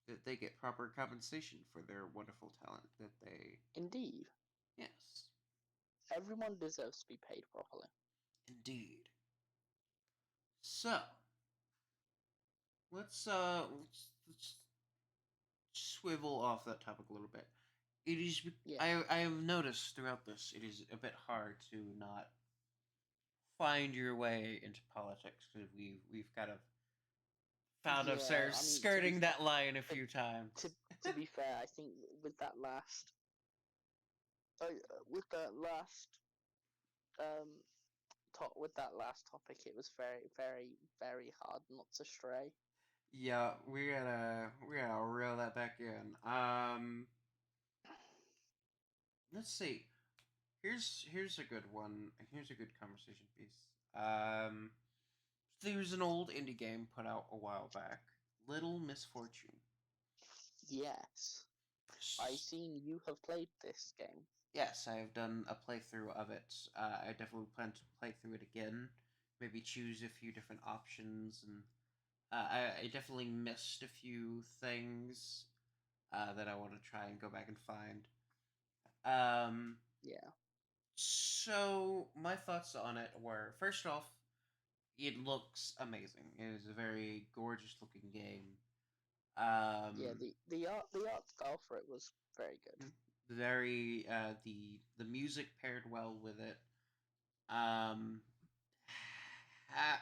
that they get proper compensation for their wonderful talent that they, Indeed. yes, Everyone deserves to be paid properly. indeed. So let's swivel off that topic a little bit. It is Yeah. I have noticed throughout this it is a bit hard to not find your way into politics because we've kind of found Yeah. ourselves I mean, skirting that line a to few times. to to be fair, I think with that last um with that last topic, it was very, very, very hard not to stray. Yeah, we gotta reel that back in. Let's see. Here's a good one. Here's a good conversation piece. Um, there's an old indie game put out a while back, Little Misfortune. Yes, I seen you have played this game. Yes, I have done a playthrough of it. I definitely plan to play through it again. Maybe choose a few different options, and I definitely missed a few things that I want to try and go back and find. Um, Yeah, so my thoughts on it were: first off, it looks amazing. It is a very gorgeous looking game. yeah. Um, The art style for it was very good. very the music paired well with it. Um,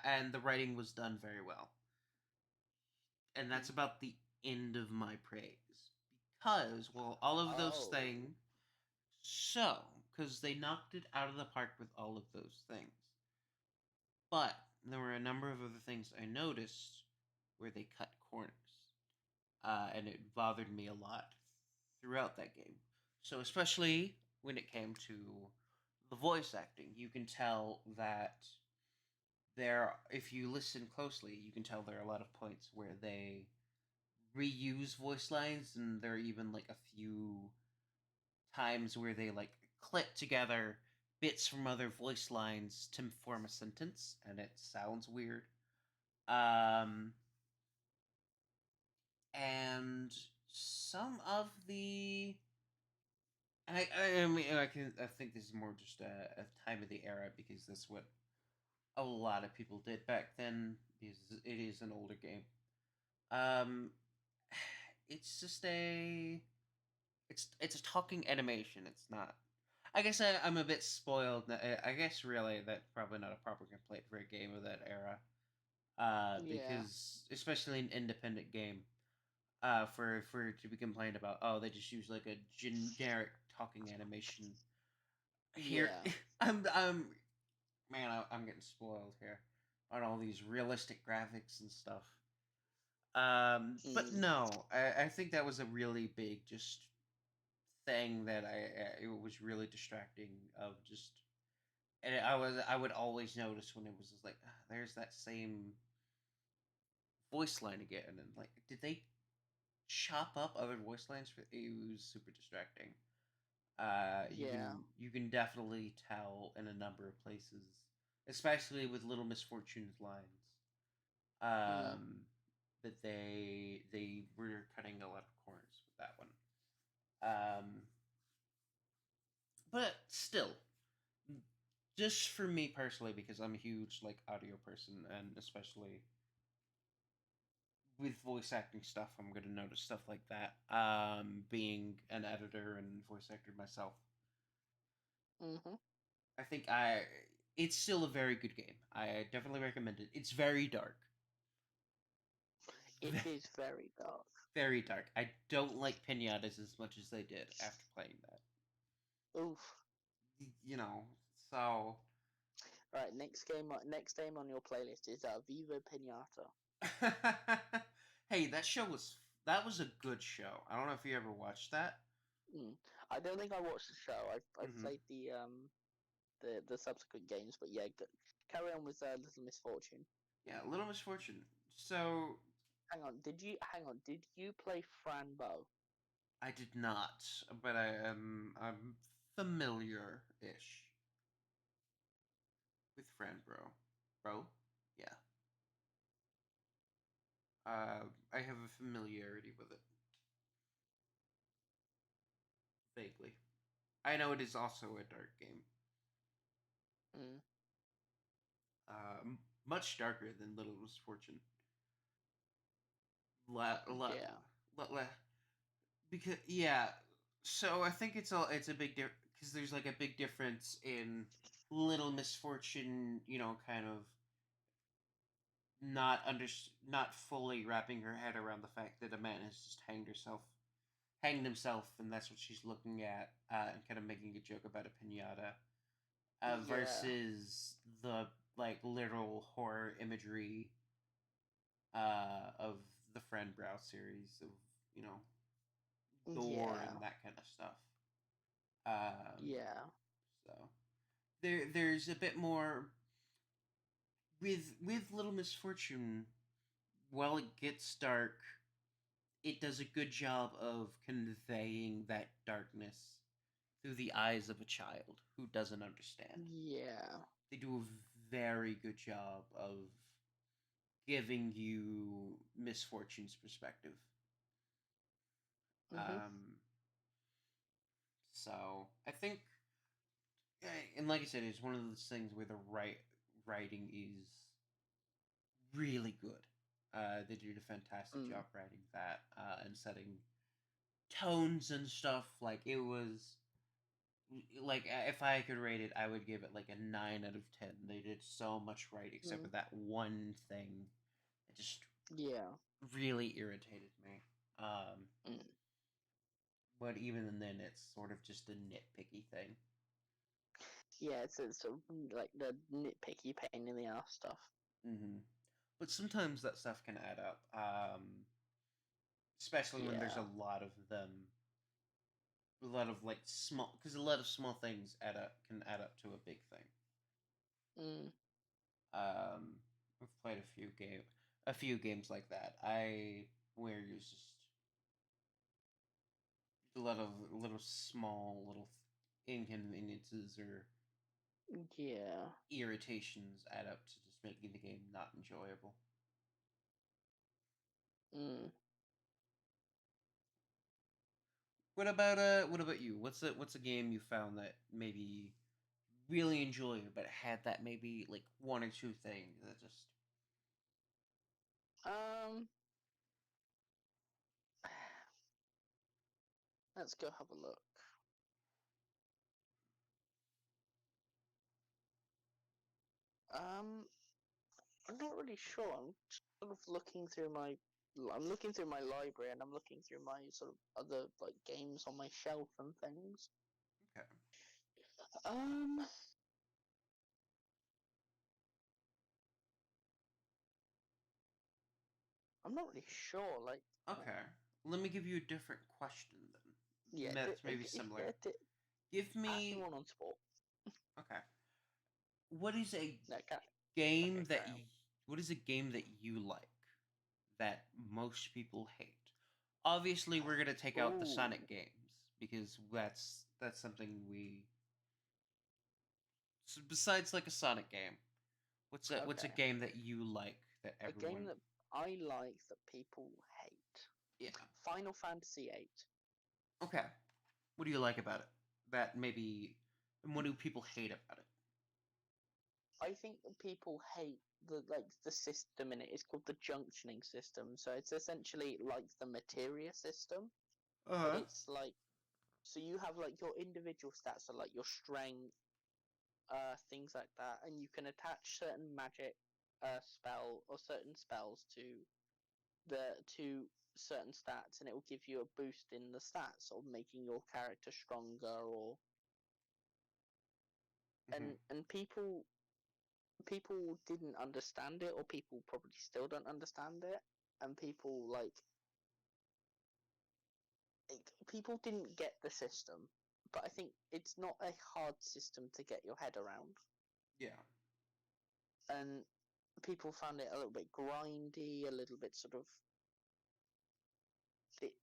and the writing was done very well. And that's Mm. about the end of my praise. Because, well, all of those Oh, things, so, because they knocked it out of the park with all of those things. But there were a number of other things I noticed where they cut corners. And it bothered me a lot throughout that game. So, especially when it came to the voice acting, you can tell that if you listen closely, you can tell there are a lot of points where they reuse voice lines, and there are even like a few times where they like clip together bits from other voice lines to form a sentence, and it sounds weird. Um, and some of the I mean I think this is more just a time of the era because that's what a lot of people did back then because it is an older game. Um, it's just it's a talking animation. It's not. I guess I'm a bit spoiled. I guess really that's probably not a proper complaint for a game of that era. yeah, Because especially an independent game, for it to be complained about, oh, they just use like a generic talking animation. Here, yeah. I'm man, I'm getting spoiled here on all these realistic graphics and stuff. But Mm. no, I think that was a really big just thing that it was really distracting of just, and I would always notice when it was just like, "Ah, there's that same voice line again," and like, did they chop up other voice lines for it? Was super distracting. You Yeah, can definitely tell in a number of places, especially with Little Misfortune's lines. Mm. But they were cutting a lot of corners with that one. Um, but still, just for me personally, because I'm a huge like audio person, and especially with voice acting stuff, I'm gonna notice stuff like that. Being an editor and voice actor myself, Mhm. I think it's still a very good game. I definitely recommend it. It's very dark, It is very dark. very dark. I don't like pinatas as much as they did after playing that. Oof. You know, so Right, next game on your playlist is Viva Pinata. hey, that was a good show. I don't know if you ever watched that. Mm. I don't think I watched the show. I've Mm-hmm. played the subsequent games, but yeah, carry on with Little Misfortune. Yeah, Little Misfortune. So Hang on? Did you play Franbo? I did not, but I'm familiar-ish with Fran Bro. Yeah. I have a familiarity with it vaguely. I know it is also a dark game. Mm. Much darker than Little Misfortune. La, la, Yeah. la, because yeah. So I think it's a big difference because there's like a big difference in Little Misfortune. Kind of not fully wrapping her head around the fact that a man has just hanged himself, and that's what she's looking at, and kind of making a joke about a pinata, Yeah. versus the like literal horror imagery of the Friend Brow series of you know gore Yeah. and that kind of stuff. Um, Yeah. so there's a bit more with Little Misfortune. While it gets dark, it does a good job of conveying that darkness through the eyes of a child who doesn't understand. Yeah. They do a very good job of giving you Misfortune's perspective. Mhm. Um, so I think, and like I said, it's one of those things where the writing is really good. They did a fantastic Mm. job writing that, and setting tones and stuff. Like it was like if I could rate it, I would give it like a 9 out of 10. They did so much right, except Mm. for that one thing. It just Yeah. really irritated me. Mm. But even then, it's sort of just a nitpicky thing. Yeah. It's sort of like the nitpicky pain in the ass stuff. Mm-hmm. But sometimes that stuff can add up, especially when there's Yeah. a lot of them. A lot of like small, because a lot of small things add up to a big thing. Mm. Um, I've played a few games like that. Where it's just a lot of little small little inconveniences or Yeah. irritations add up to just making the game not enjoyable. Mm. What about you? What's a game you found that maybe really enjoyed but had that maybe like one or two things that just Um. Let's go have a look. Um. I'm not really sure. I'm sort of looking through my. I'm looking through my library and I'm looking through my sort of other like games on my shelf and things. okay. Um. I'm not really sure. Like. Okay. Let me give you a different question Yeah. then. That's maybe similar. Give Ask me me one on sport. okay. What is a No. Okay. game that Carry on. y- what is a game that you like that most people hate? Obviously, we're gonna take out the Ooh. Sonic games because that's something we. So besides like a Sonic game, what's a Okay. game that you like that A game everyone. that I like that people hate. Yeah. Final Fantasy VIII. Okay. What do you like about it? That maybe. And what do people hate about it? I think that people hate the system in it. It's called the junctioning system. So it's essentially like the materia system, Uh but huh. it's like so you have like your individual stats, so like your strength, things like that, and you can attach certain magic, spell or certain spells to certain stats, and it will give you a boost in the stats, or making your character stronger, or Hmm. and people didn't understand it, or people probably still don't understand it, and people didn't get the system. But I think it's not a hard system to get your head around, Yeah. and people found it a little bit grindy, a little bit sort of. It,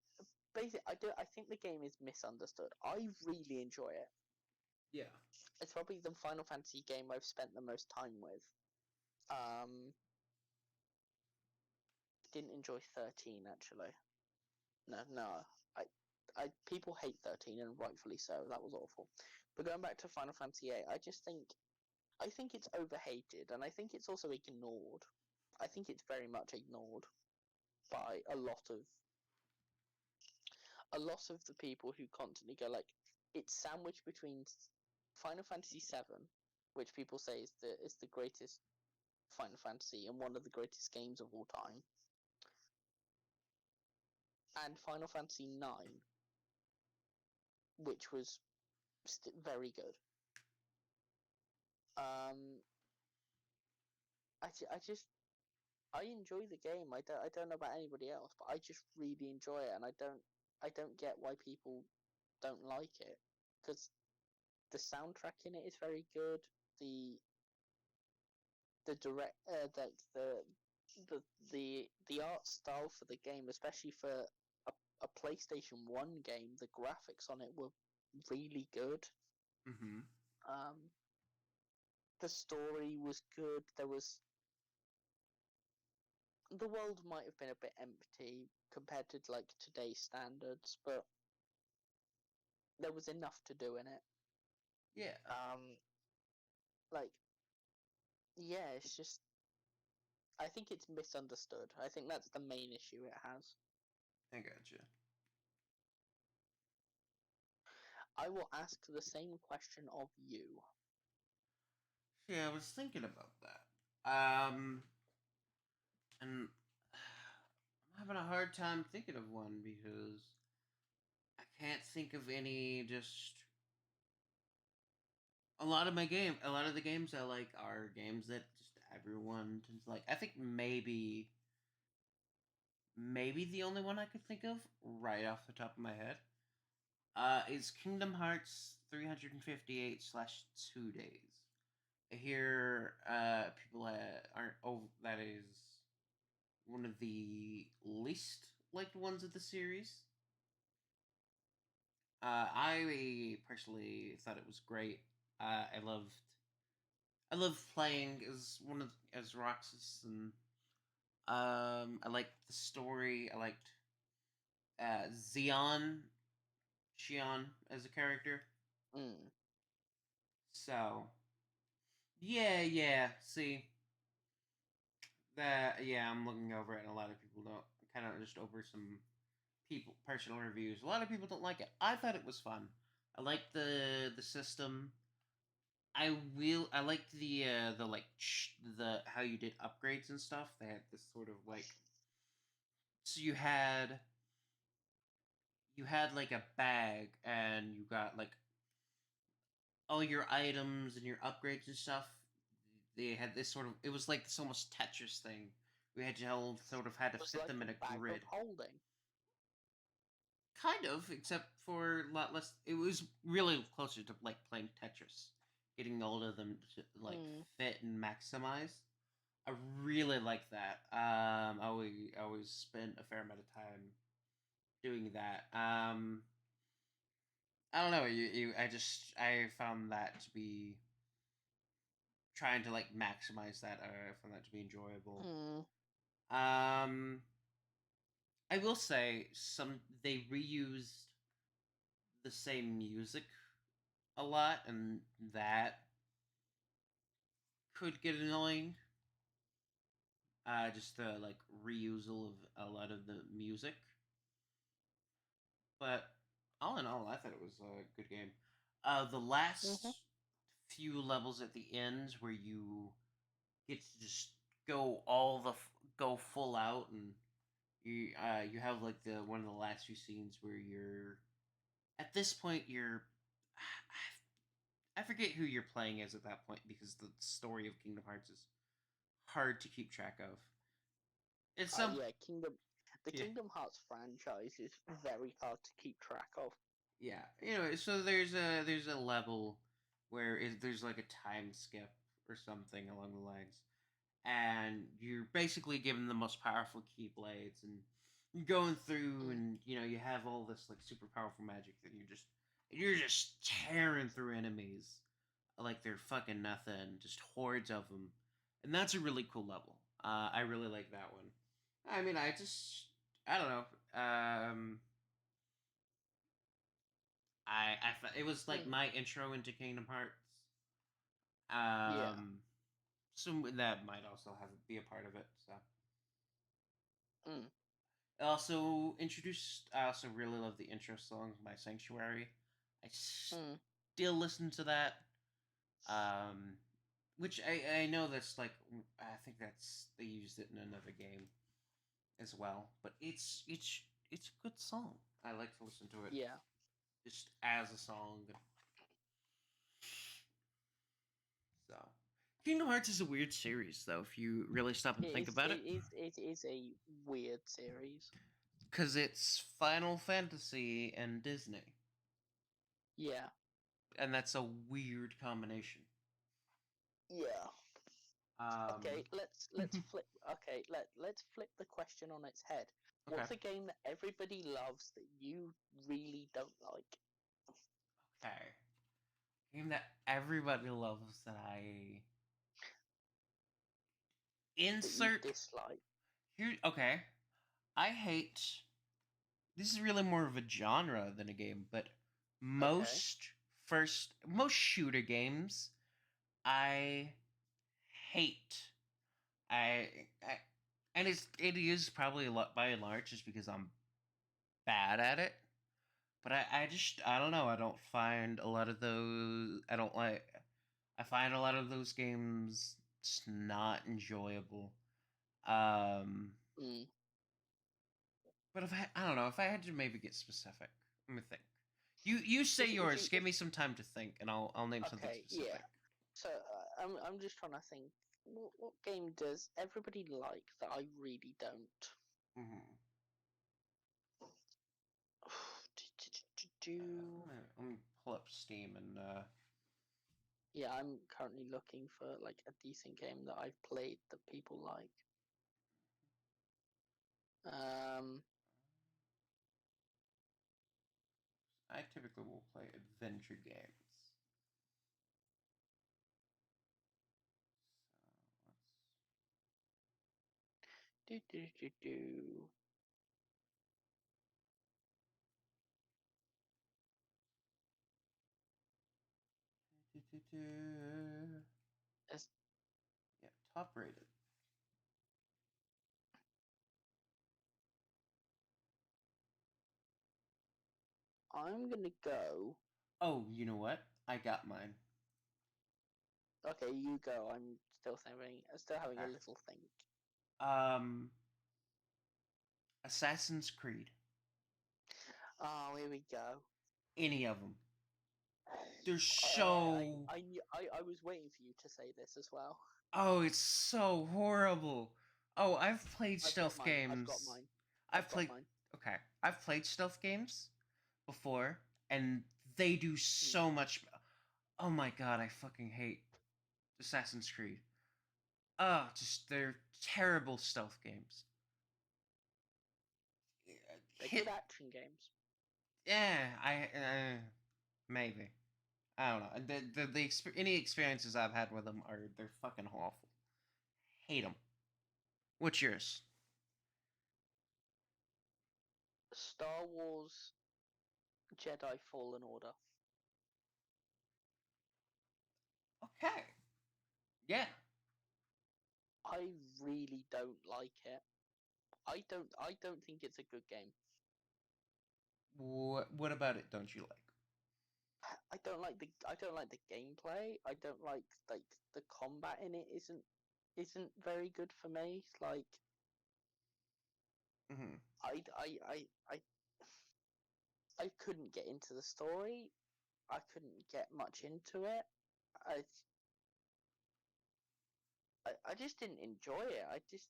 basically, I think the game is misunderstood. I really enjoy it. Yeah. It's probably the Final Fantasy game I've spent the most time with. Didn't enjoy 13 actually. No. I, people hate 13 and rightfully so. That was awful. But going back to Final Fantasy VIII, I think it's overhated, and I think it's also ignored. I think it's very much ignored by a lot of the people who constantly go like, it's sandwiched between Final Fantasy VII, which people say is the greatest Final Fantasy and one of the greatest games of all time, and Final Fantasy IX, which was very good. Um, I just I enjoy the game. I don't know about anybody else, but I just really enjoy it, and I don't get why people don't like it, because the soundtrack in it is very good. The the direct like the art style for the game, especially for a PlayStation 1 game, the graphics on it were really good. Hmm. Um, the story was good. The world might have been a bit empty compared to like today's standards, but there was enough to do in it. Yeah. Like, yeah, it's just I think it's misunderstood. I think that's the main issue it has. I gotcha. I will ask the same question of you. Yeah, I was thinking about that. And I'm having a hard time thinking of one because I can't think of any. Just a lot of the games I like are games that just everyone tends to like. I think maybe the only one I could think of right off the top of my head is Kingdom Hearts 358 slash 2 days. I hear people aren't. Oh, that is one of the least liked ones of the series. I personally thought it was great. I loved playing as Roxas, and I liked the story. I liked Xeon Xion as a character. Mm. So yeah. See that? Yeah, I'm looking over it, and a lot of people don't. Kind of just over some people personal reviews. A lot of people don't like it. I thought it was fun. I liked the system. I liked the like the how you did upgrades and stuff. They had this sort of like so you had like a bag and you got like all your items and your upgrades and stuff. They had this sort of it was like this almost Tetris thing. We had to sort of had to It was fit like them in a a bag of grid. holding. Kind of, except for a lot less. It was really closer to like playing Tetris, getting all of them to like Mm. fit and maximize. I really like that. I always spent a fair amount of time doing that. I don't know. I found that to be trying to like maximize that. I found that to be enjoyable. Mm. Um, I will say they reused the same music a lot, and that could get annoying. Just the like reusal of a lot of the music, but all in all, I thought it was a good game. The Mhm. last few levels at the end where you get to just go all the go full out, and you have like the one of the last few scenes where you're at this point you're I forget who you're playing as at that point because the story of Kingdom Hearts is hard to keep track of. It's some Yeah, the yeah Kingdom Hearts franchise is very hard to keep track of. yeah. So there's a level where there's like a time skip or something along the lines, and you're basically given the most powerful keyblades, and you're going through, Mm. and you have all this like super powerful magic that you're just tearing through enemies like they're fucking nothing, just hordes of them, and that's a really cool level. I really like that one. I mean, I don't know. It was like Mm. my intro into Kingdom Hearts. Yeah. So that might also have be a part of it. So Mm. it also introduced. I also really love the intro song by Sanctuary. I Mm. still listen to that. Um, which I know that's like I think that's they used it in another game as well. But it's a good song. I like to listen to it Yeah. just as a song. So Kingdom Hearts is a weird series though if you really stop and think about it. It is a weird series. Because it's Final Fantasy and Disney, Yeah. and that's a weird combination. Yeah. Um, Okay, let's flip. Okay, let's flip the question on its head. okay, What's a game that everybody loves that you really don't like? okay. Game that everybody loves that I That you insert dislike? here. Okay, I hate. This is really more of a genre than a game, but Okay. most shooter games I hate. I, I and it is probably a lot by and large just because I'm bad at it. But I don't know. I don't find a lot of those. I don't like. I find a lot of those games just not enjoyable. Um, Mm. but I don't know if I had to maybe get specific. Let me think. You say If yours. you Give me some time to think, and I'll name something okay, yeah. specific. So I'm just trying to think. What game does everybody like that I really don't? Mm-hmm. Let me pull up Steam and Yeah, I'm currently looking for like a decent game that I've played that people like. Um, I typically will play adventure games. do do do do. So let's. As Yeah, top rated. I'm gonna go. Oh, you know what? I got mine. Okay, you go. I'm still having a Okay. little think. Um, Assassin's Creed. Oh, here we go. Any of them. They're I so. I was waiting for you to say this as well. Oh, it's so horrible. Oh, I've played I've got stealth mine. I've got games. mine. I've I've got played. mine. Okay. I've played stealth games before, and they do Mm. so much. Oh my god, I fucking hate Assassin's Creed. Oh, just they're terrible stealth games. They're Hit. good action games. Yeah, I. Maybe. I don't know. Any experiences I've had with them are they're fucking awful. Hate them. What's yours? Star Wars Jedi Fallen Order. Okay. Yeah. I really don't like it. I don't think it's a good game. What about it don't you like? I don't like the gameplay. I don't like the combat in it isn't very good for me. Like Mm-hmm. I I I I I couldn't get into the story. I couldn't get much into it. I I just didn't enjoy it. I just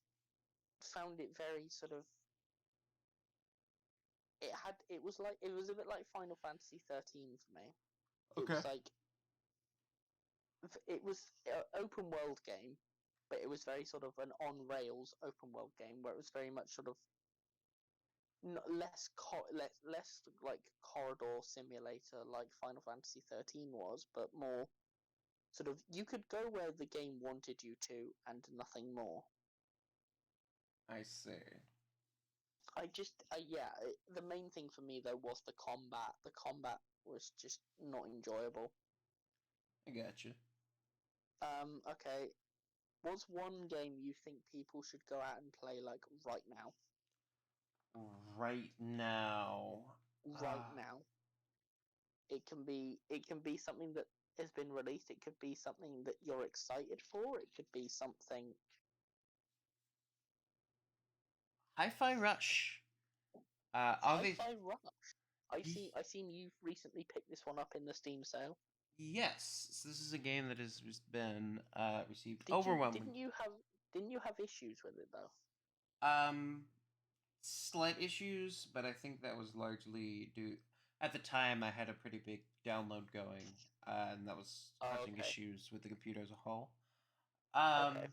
found it very sort of it was a bit like Final Fantasy 13 for me. It Okay. was like it was an open world game, but it was very sort of an on rails open world game where it was very much sort of less like corridor simulator like Final Fantasy 13 was, but more sort of you could go where the game wanted you to and nothing more. I see. Yeah, the main thing for me though was the combat. The combat was just not enjoyable. I got you. Okay. What's one game you think people should go out and play like right now? Right now. Right Uh, now. It can be something that has been released. It could be something that you're excited for. It could be something. Hi-Fi Rush. Obvious. Hi-Fi Rush. I seen you recently pick this one up in the Steam sale. Yes, so this is a game that has been received Did you overwhelming. didn't you have issues with it though? Um, Slight issues, but I think that was largely due. At the time, I had a pretty big download going, and that was Oh, causing okay. issues with the computer as a whole. Okay.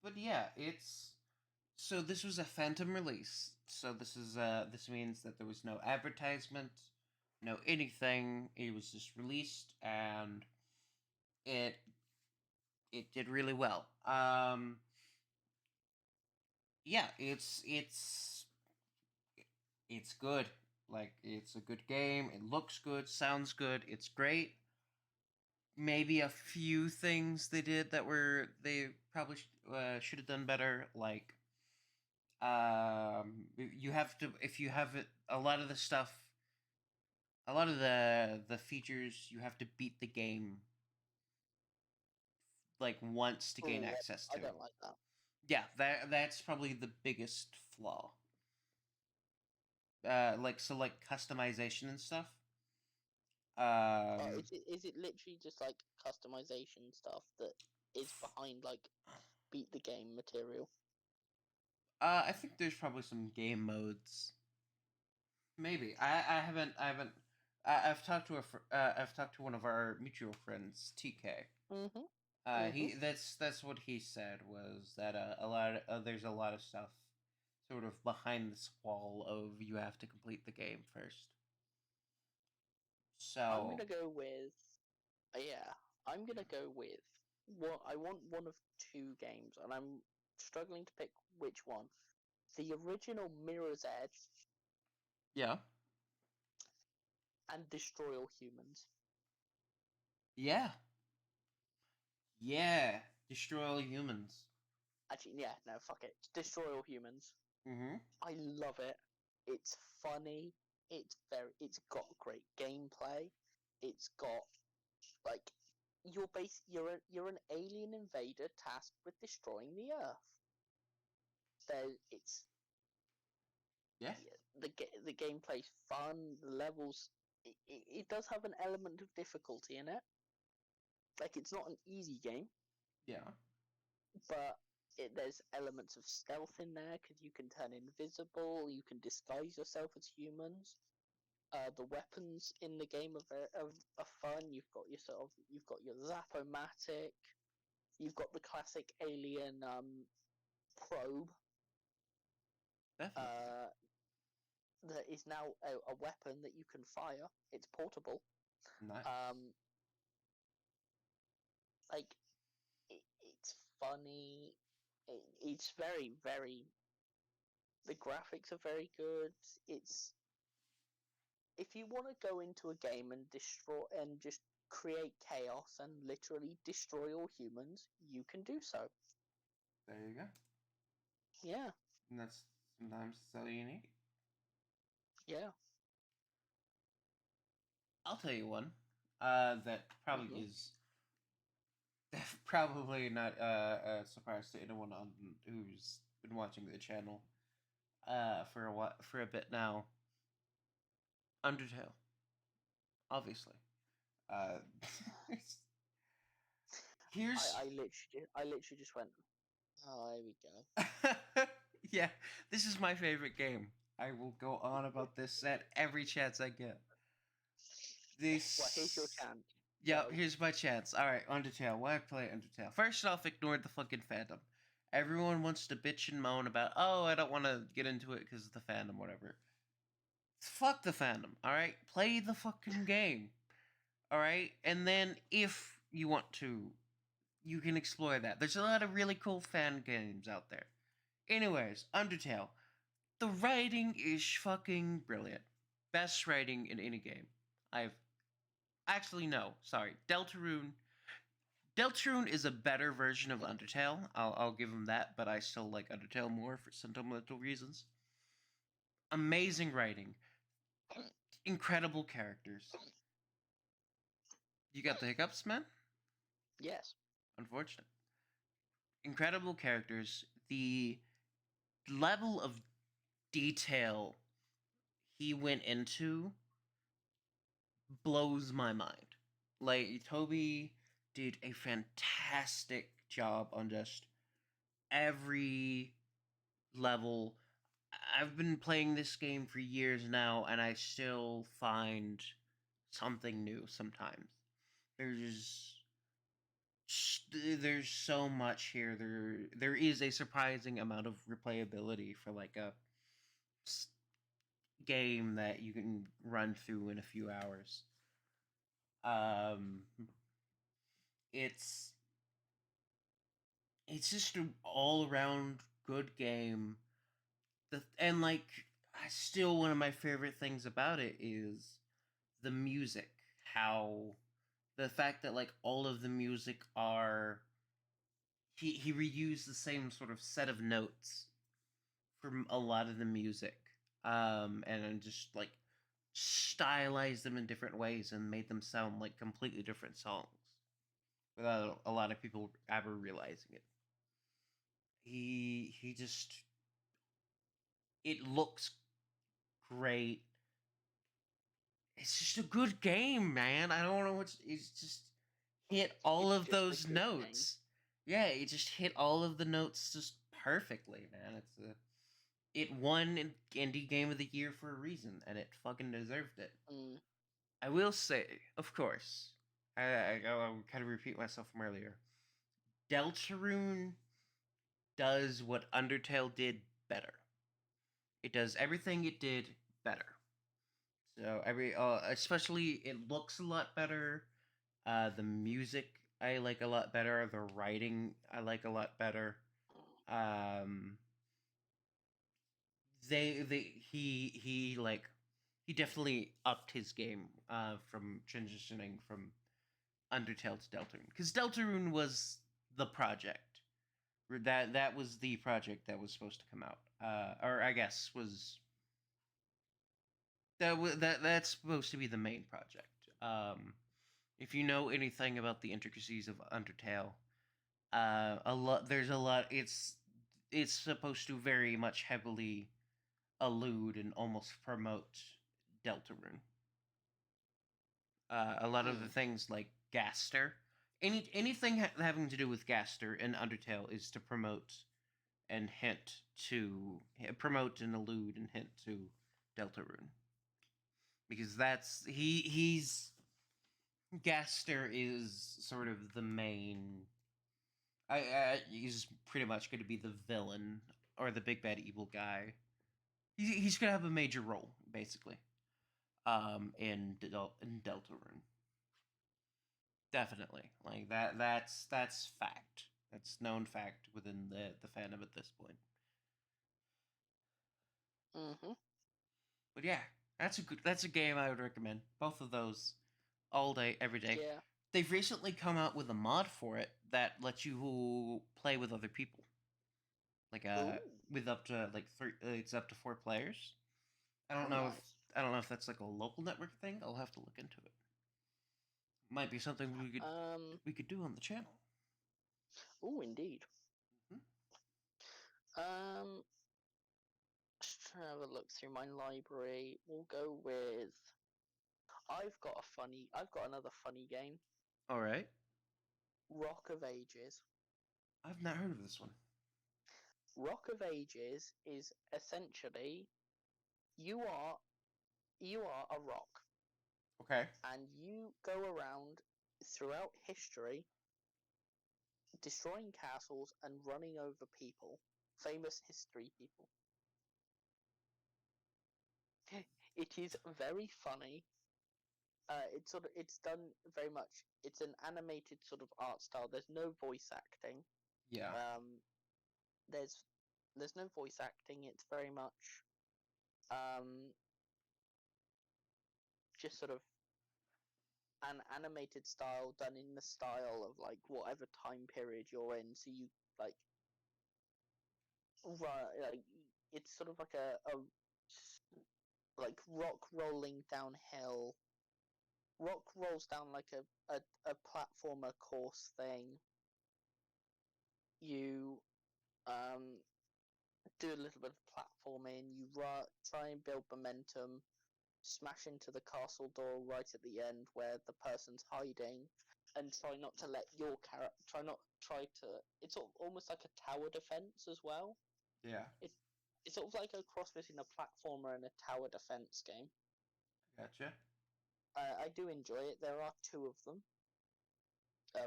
But yeah, it's so this was a phantom release. So this means that there was no advertisement, no anything. It was just released, and it it did really well. Yeah, it's good. Like it's a good game. It looks good, sounds good. It's great. Maybe a few things they did that they probably should have done better. Like you have to if you have it, a lot of the stuff, a lot of the features you have to beat the game like once to gain Oh, access I to. don't like that. Yeah, that's probably the biggest flaw. Like customization and stuff. Um, Is it literally just like customization stuff that is behind like beat the game material? I think there's probably some game modes. Maybe I haven't I've talked to I've talked to one of our mutual friends, TK. Mhm. Mhm. He that's what he said was that there's a lot of stuff sort of behind this wall of you have to complete the game first. I'm So gonna go with yeah. I'm gonna go with what I want one of two games, and I'm struggling to pick which one. The original Mirror's Edge yeah, and Destroy All Humans. yeah, yeah. Destroy all humans. Actually, yeah, no, fuck it. Destroy All Humans. Mm-hmm. I love it. It's funny. It's got great gameplay. It's got like you're an alien invader tasked with destroying the Earth. It's Yeah, the gameplay's fun. The levels it does have an element of difficulty in it. Like it's not an easy game, yeah. but there's elements of stealth in there because you can turn invisible. You can disguise yourself as humans. The weapons in the game are fun. You've got your Zap-O-Matic. You've got the classic alien probe Definitely. uh, that is now a weapon that you can fire. It's portable. Nice. Um, like it's funny. It's very very. The graphics are very good. It's if you want to go into a game and destroy and just create chaos and literally destroy all humans, you can do so. There you go. Yeah, And that's sometimes all you need. yeah. I'll tell you one. That probably Mhm. is probably not a surprise to anyone on who's been watching the channel for a bit now. Undertale, obviously. Uh, here's I literally just went. Oh, here we go. yeah, this is my favorite game. I will go on about this at every chance I get. Well, here's your This. chance. Yep, Go. here's my chance. Alright, Undertale. Why play Undertale? First off, ignore the fucking fandom. Everyone wants to bitch and moan about, oh, I don't want to get into it because of the fandom, whatever. Fuck the fandom, alright? Play the fucking game, alright? And then if you want to, you can explore that. There's a lot of really cool fan games out there. Anyways, Undertale. The writing is fucking brilliant. Best writing in any game. I've actually no, sorry. Deltarune. Deltarune is a better version of Undertale. I'll give him that, but I still like Undertale more for sentimental reasons. Amazing writing, incredible characters. You got the hiccups, man? Yes. Unfortunate. Incredible characters. The level of detail he went into blows my mind. Like Toby did a fantastic job on just every level. I've been playing this game for years now, and I still find something new sometimes. There's there's so much here. There is a surprising amount of replayability for like a game that you can run through in a few hours. Um, it's it's just an all around good game. And like, still one of my favorite things about it is the music. How the fact that like all of the music are he reused the same sort of set of notes from a lot of the music, and just like stylized them in different ways and made them sound like completely different songs without a lot of people ever realizing it. He just it looks great. It's just a good game, man. I don't know what it's just hit all It's of just a those good game. notes. Yeah, it just hit all of the notes just perfectly, man. It won indie game of the year for a reason, and it fucking deserved it. Mm. I will say, of course, I'll kind of repeat myself from earlier. Deltarune does what Undertale did better. It does everything it did better. So especially it looks a lot better. The music I like a lot better. The writing I like a lot better. Um, he like he definitely upped his game from transitioning from Undertale to Deltarune because Deltarune was the project that was the project that was supposed to come out, or I guess was that's supposed to be the main project. If you know anything about the intricacies of Undertale, a lot there's a lot. It's supposed to very much heavily allude and almost promote Deltarune. A lot of the Mm. things like Gaster, anything having to do with Gaster in Undertale is to promote and hint to promote and allude and hint to Deltarune because that's he's Gaster is sort of the main. He's pretty much going to be the villain or the big bad evil guy. He's going to have a major role basically. In Deltarune. Definitely, like that's fact. That's known fact within the fandom at this point. Mhm. But yeah, that's a game I would recommend. Both of those, all day, every day. Yeah. They've recently come out with a mod for it that lets you play with other people, like Ooh. with up to like three. It's up to 4 players. I don't Oh, know if nice. I don't know if that's like a local network thing. I'll have to look into it. Might be something Um. we could do on the channel. Oh, indeed. Hmm. Um. Just trying to have a look through my library. We'll go with. I've got another funny game. All right. Rock of Ages. I've not heard of this one. Rock of Ages is essentially you are you are a rock Okay. and you go around throughout history destroying castles and running over people, famous history people. It is very funny. It's done very much. It's an animated sort of art style. There's no voice acting. Yeah. Um, there's there's no voice acting. It's very much um, just sort of an animated style done in the style of like whatever time period you're in. So you like like it's sort of like a like rock rolling downhill. Rock rolls down like a platformer course thing. You um do a little bit of platforming. You try and build momentum. Smash into the castle door right at the end where the person's hiding, and try not to let your character. Try to. It's sort of almost like a tower defense as well. Yeah. It, it's sort of like a cross between a platformer and a tower defense game. Gotcha. I do enjoy it. There are two of them.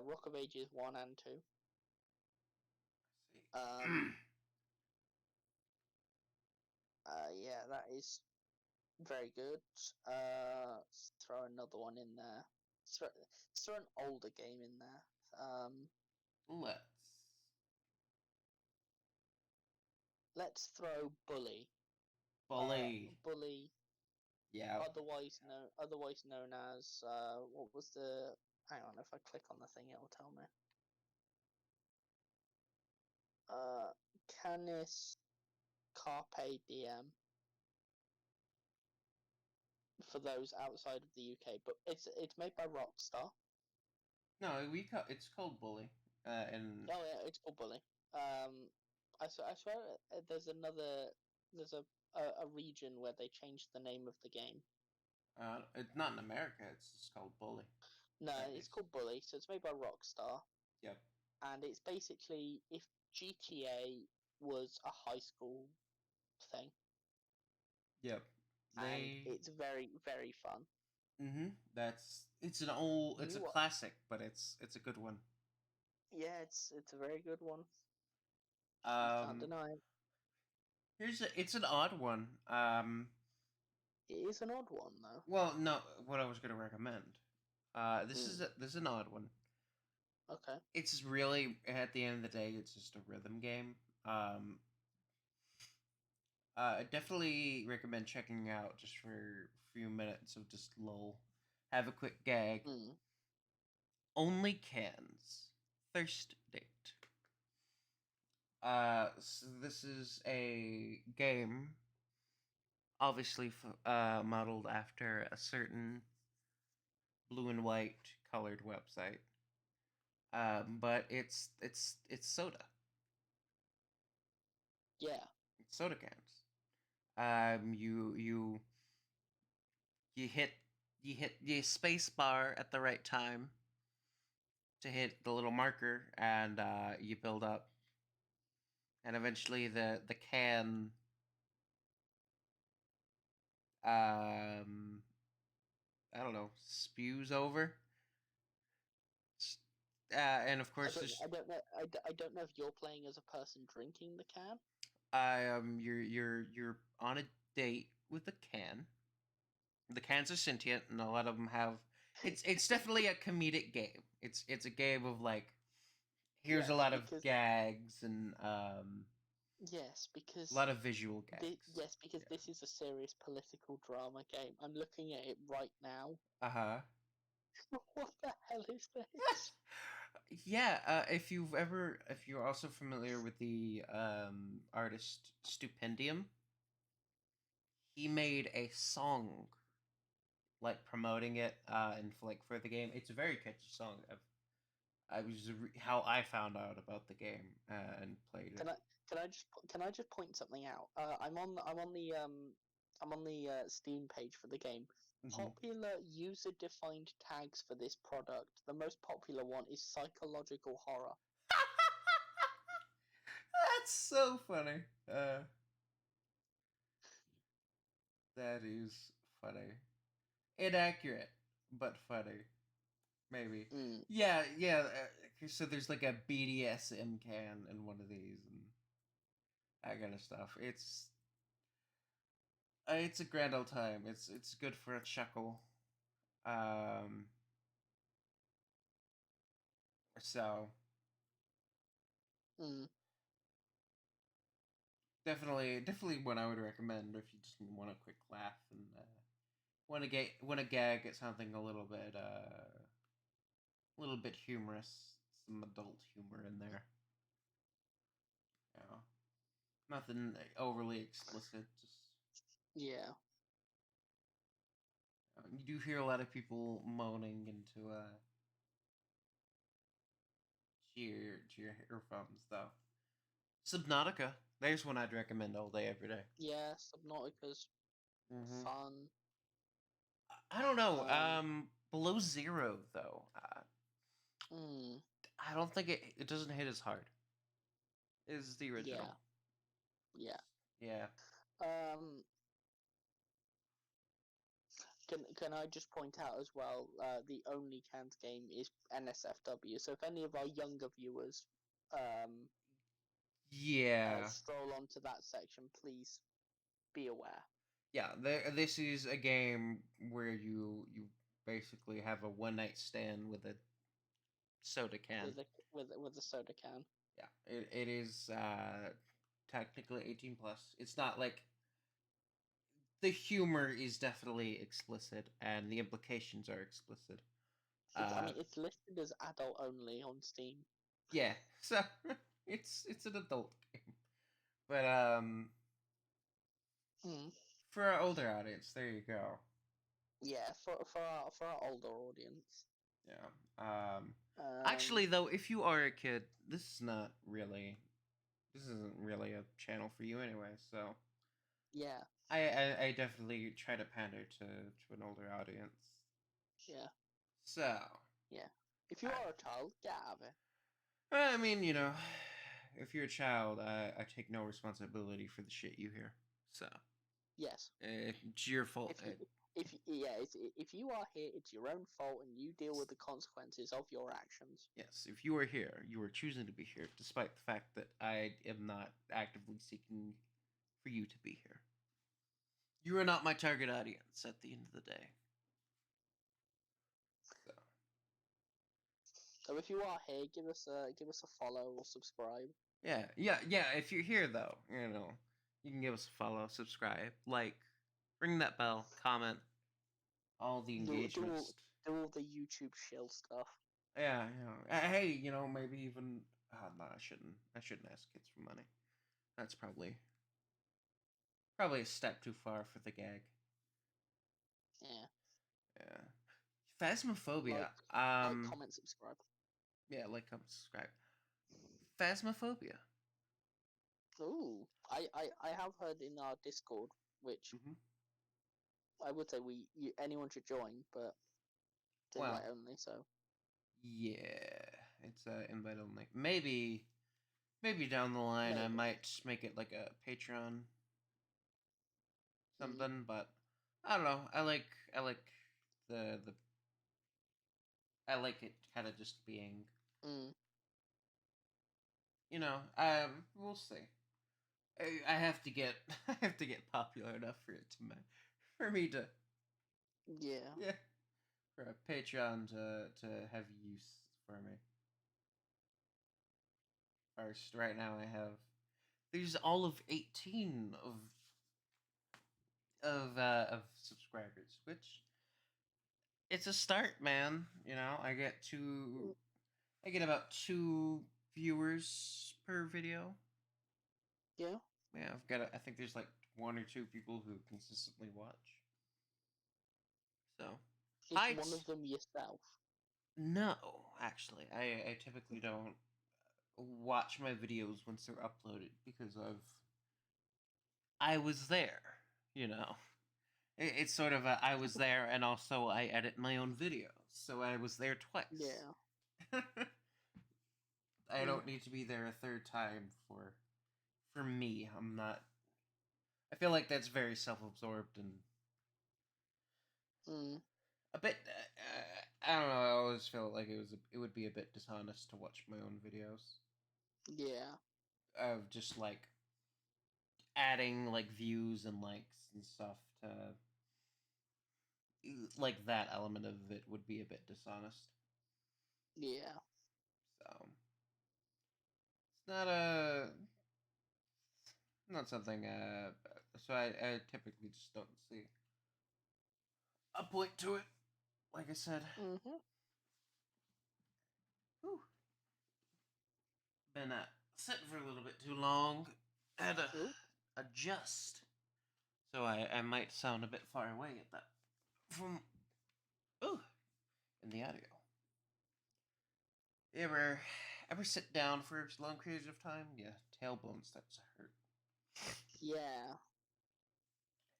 Rock of Ages 1 and 2. I see. Um, yeah, that is very good. Let's throw another one in there. Let's throw an older game in there. Let's. Let's throw Bully. Bully. Bully, Yeah. otherwise known as what was the? Hang on, if I click on the thing, it'll tell me. Uh, Canis Carpe Diem for those outside of the UK, but it's made by Rockstar. No, it's called Bully. And Oh yeah, it's called Bully. I swear there's a region where they changed the name of the game. it's not in America. It's just called Bully. No, At it's least. called Bully, so it's made by Rockstar, Yep. and it's basically if GTA was a high school thing, Yep. and They. it's very very fun. Mm-hmm. It's a You classic, but it's a good one. Yeah, it's a very good one. You can't Um, deny it. it's an odd one. It is an odd one though. Well, no, what I was gonna recommend. Mm, This is an odd one. okay. It's really at the end of the day, it's just a rhythm game. Um, I definitely recommend checking out just for a few minutes of just lull, have a quick gag. Mm, Only cans. Thirst date. So this is a game, obviously modeled after a certain blue and white colored website. But it's soda. yeah. It's soda cans. You hit the space bar at the right time to hit the little marker, and you build up, and eventually the can I don't know, spews over. And of I course, don't. there's I don't know. I don't know if you're playing as a person drinking the can. you're on a date with a can. The cans are sentient, and a lot of them have It's definitely a comedic game. It's a game of like here's a Yes, lot of because gags and yes, a because lot of visual gags. yes, because Yeah. this is a serious political drama game. I'm looking at it right now. Uh-huh. What the hell is this? Yeah, if you're also familiar with the artist Stupendium, he made a song like promoting it and like for the game. It's a very catchy song. How I found out about the game and played it. Can I can I just point something out? I'm on the Steam page for the game. Mm-hmm. Popular user defined tags for this product. The most popular one is psychological horror. That's so funny. That is funny. Inaccurate, but funny. Maybe. Mm. Yeah, yeah. So there's like a BDSM can in one of these and that kind of stuff. It's a grand old time. It's good for a chuckle. Um, so Mm. definitely one I would recommend if you just want a quick laugh and want to gag at something a little bit humorous, some adult humor in there. You know, nothing overly explicit. Just Yeah. you do hear a lot of people moaning into to your earphones though. Subnautica, there's one I'd recommend all day every day. Yeah. Subnautica's Mm-hmm. fun. I don't know. Um. Below Zero though, Mm. I don't think it doesn't hit as hard as the original. Yeah. Yeah. Yeah. Um. Can I just point out as well? The only canned game is NSFW. So if any of our younger viewers Yeah. stroll onto that section, please be aware. Yeah. This is a game where you basically have a one night stand with a soda can. With a soda can. Yeah. It is technically 18 plus. It's not like the humor is definitely explicit and the implications are explicit. I Uh, mean, it's listed as adult only on Steam. yeah. So it's an adult game, but Mm. for our older audience, there you go. Yeah, for our older audience. Yeah. Um, Actually, though, if you are a kid, this isn't really a channel for you anyway. So yeah, I definitely try to pander to an older audience. yeah, So yeah. If you are a child, get out of it. I mean, if you're a child, I take no responsibility for the shit you hear. So Yes. it's your fault. If you if you are here, it's your own fault, and you deal with the consequences of your actions. Yes, if you are here, you are choosing to be here, despite the fact that I am not actively seeking for you to be here. You are not my target audience at the end of the day. So So if you are here, give us a follow or subscribe. yeah. If you're here though, you can give us a follow, subscribe, like, ring that bell, comment, all the engagements. Do all the YouTube shill stuff. Yeah, hey, maybe even. Oh, no, I shouldn't. I shouldn't ask kids for money. That's probably a step too far for the gag. Yeah. Yeah. Phasmophobia. Comment, subscribe. Yeah, like, comment, subscribe. Phasmophobia. Ooh, I have heard in our Discord, which Mm-hmm. I would say anyone should join, but it's Well, invite only. So yeah, it's invite only. Maybe down the line I maybe. might make it like a Patreon Mm, something, but I don't know. I like the I like it kind of just being, mm, we'll see. I have to get I have to get popular enough for it to for me to yeah. yeah. for a Patreon to have use for me. First, right now I have there's all of 18 of subscribers, which it's a start, man. You know, I get about 2 viewers per video. Yeah. Yeah, I think there's like 1 or 2 people who consistently watch. So, Is hi. one of them yourself? No, actually, I typically don't watch my videos once they're uploaded because I was there, you know. It's sort of a I was there, and also I edit my own videos, so I was there twice. Yeah. I Mm. don't need to be there a third time for me. I'm not. I feel like that's very self-absorbed and Mm. a bit. I don't know. I always felt like it would be a bit dishonest to watch my own videos Yeah. of just like adding like views and likes and stuff to like that element of it would be a bit dishonest. Yeah. So it's not something. So I typically just don't see a point to it. Like I said, Mhm. whew, been sitting for a little bit too long. Had to Oop. adjust, so I might sound a bit far away at that from ooh in the audio. You ever sit down for a long period of time? Yeah, tailbone starts to hurt. Yeah.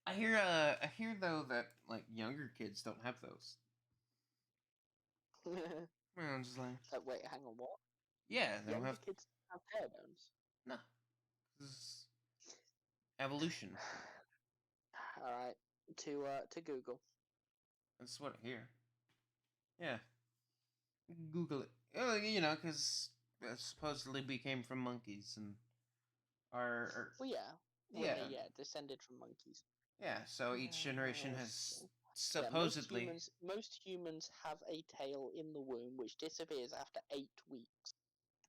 I hear though that like younger kids don't have those. I'm just like, Wait, hang on. What? yeah, they don't Younger have kids have tailbones. no. This is evolution. All right. To Google. That's what I hear. Yeah, Google it. Oh, you know, because supposedly we came from monkeys and are Well, yeah. yeah, Descended from monkeys. yeah. So each generation has So, yeah, supposedly. most humans have a tail in the womb which disappears after 8 weeks.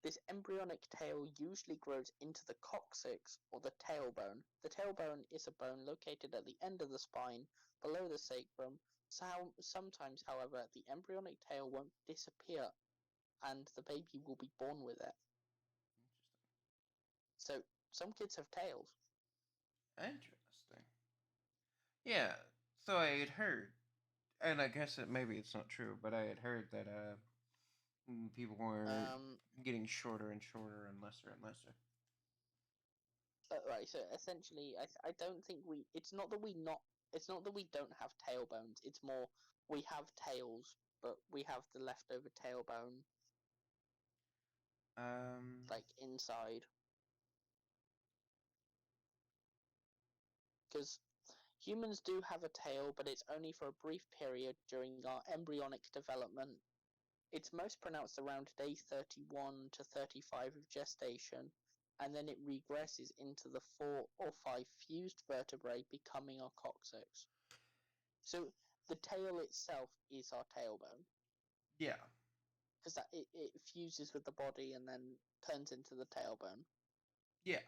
This embryonic tail usually grows into the coccyx or the tailbone. The tailbone is a bone located at the end of the spine, below the sacrum. Sometimes, however, the embryonic tail won't disappear and the baby will be born with it. So, some kids have tails. Interesting. Yeah. So I had heard, and I guess maybe it's not true, but I had heard that people were Um, getting shorter and shorter and lesser and lesser. right, so essentially, I don't think we. It's not that we not. It's not that we don't have tailbones. It's more we have tails, but we have the leftover tailbone Um. like inside. Because humans do have a tail, but it's only for a brief period during our embryonic development. It's most pronounced around day 31 to 35 of gestation, and then it regresses into the 4 or 5 fused vertebrae, becoming our coccyx. So the tail itself is our tailbone, Yeah. because it fuses with the body and then turns into the tailbone. Yeah.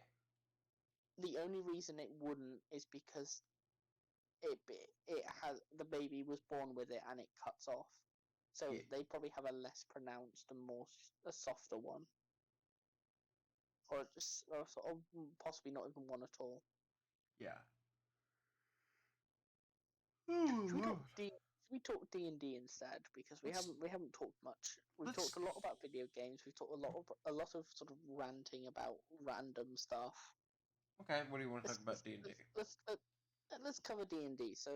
The only reason it wouldn't is because it it has the baby was born with it and it cuts off. So Yeah. they probably have a less pronounced and more a softer one, or just or sort of possibly not even one at all. Yeah. Should we Oh, talk D? Should we talk D&D instead? Because let's we haven't talked much. We've let's. talked a lot about video games. We've talked a lot of sort of ranting about random stuff. Okay. What do you want to Let's talk about D&D? let's cover D&D. So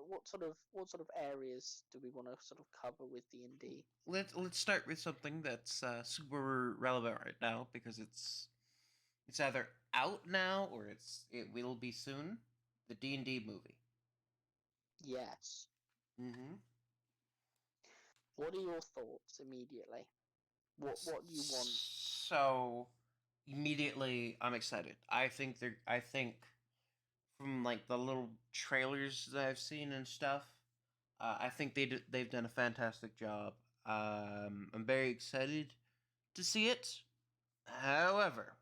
what sort of areas do we want to sort of cover with D&D? Let's start with something that's super relevant right now because it's either out now or it will be soon. The D&D movie. Yes. Mm-hmm. What are your thoughts immediately? What do you want? So immediately, I'm excited. I think from like the little trailers that I've seen and stuff, I think they've done a fantastic job. I'm very excited to see it. However,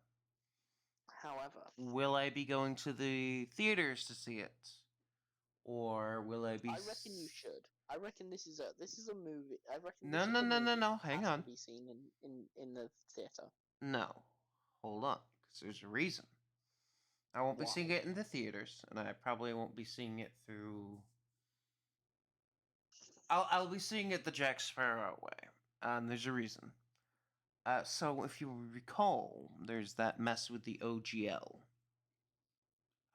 However, will I be going to the theaters to see it, or will I be? I reckon you should. I reckon this is a movie. I reckon No, this is no, a no, no, movie no. that Hang has to on. be seen in the theater. No, hold on, because there's a reason. I won't be Why? seeing it in the theaters, and I probably won't be seeing it through. I'll be seeing it the Jack Sparrow way. There's a reason. So if you recall, there's that mess with the OGL.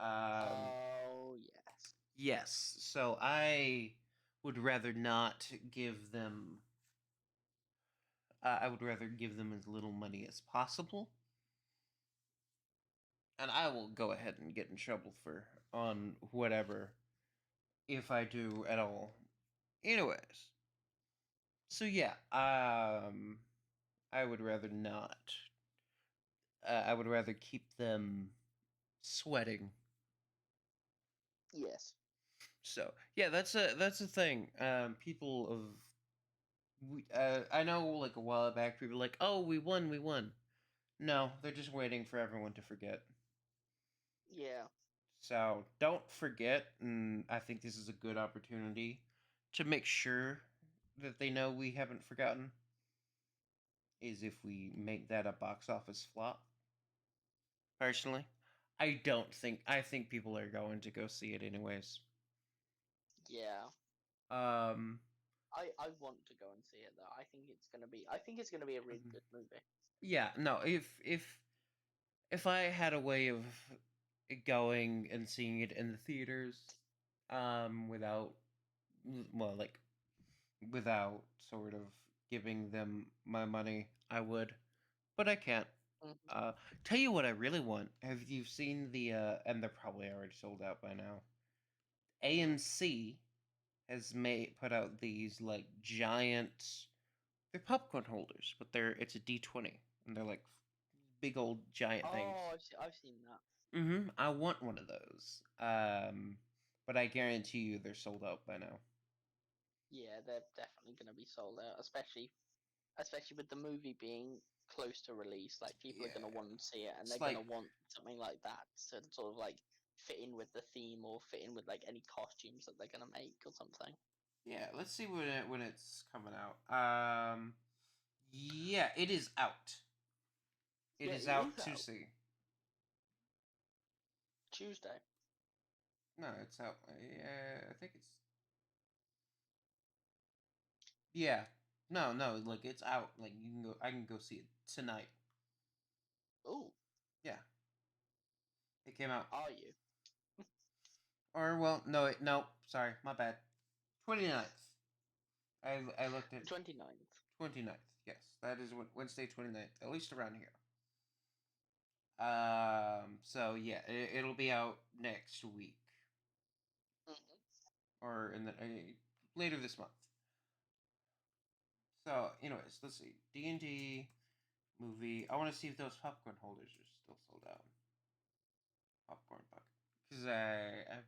Um, Oh yes. yes. So I would rather not give them. I would rather give them as little money as possible, and I will go ahead and get in trouble for on whatever if I do at all. Anyways, so yeah, I would rather not. I would rather keep them sweating. Yes. So yeah, that's a thing. People of I know like a while back, people were like, oh, we won, we won. No, they're just waiting for everyone to forget. Yeah. So don't forget, and I think this is a good opportunity to make sure that they know we haven't forgotten. Is if we make that a box office flop. Personally, I think people are going to go see it anyways. Yeah. Um, I want to go and see it though. I think it's gonna be a really good movie. yeah, no, if I had a way of going and seeing it in the theaters, without well, like without sort of giving them my money, I would, but I can't. Mm-hmm. Uh, tell you what I really want. Have you seen the? And they're probably already sold out by now. AMC has made put out these like giant. They're popcorn holders, but it's a D20, and they're like big old giant things. Oh, I've seen that. I want one of those. But I guarantee you they're sold out by now. Yeah, they're definitely gonna be sold out, especially with the movie being close to release. Like people are Yeah, gonna want to see it, and it's they're gonna like want something like that to sort of like fit in with the theme or fit in with like any costumes that they're gonna make or something. yeah. Let's see when it's coming out. Yeah, it is out. It Yeah, is it is out to out see. Tuesday. No, it's out. Yeah, I think it's. Yeah, no, no. Like it's out. Like you can go. I can go see it tonight. Oh, Yeah, it came out. are you Or well, no, no. Sorry, my bad. 29th. I looked at 29th? 29th. Yes, that is Wednesday 29th. At least around here. So yeah, it'll be out next week Mm-hmm. or in the later this month. So, anyways, let's see. D&D movie. I want to see if those popcorn holders are still sold out. Popcorn bucket. Because I.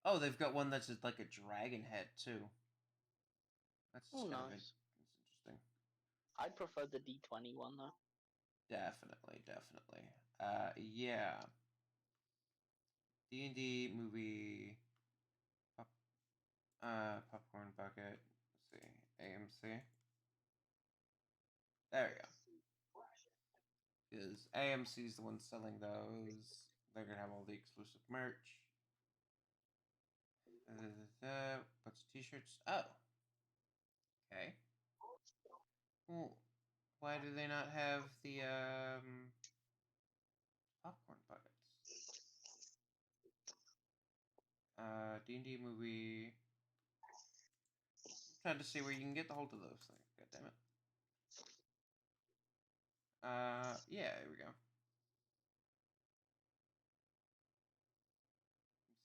Oh, they've got one that's like a dragon head too. Oh, That's kind of nice. that's interesting. I'd prefer the D20 one though. Definitely, definitely. Yeah. D&D movie. Pop, popcorn bucket. Let's see. AMC. There we go. Because AMC's the one selling those. They're gonna have all the exclusive merch. Bunch of t-shirts. Oh, okay. Well, why do they not have the popcorn buckets? D&D movie. I'm trying to see where you can get the hold of those things. God damn it. Yeah, here we go.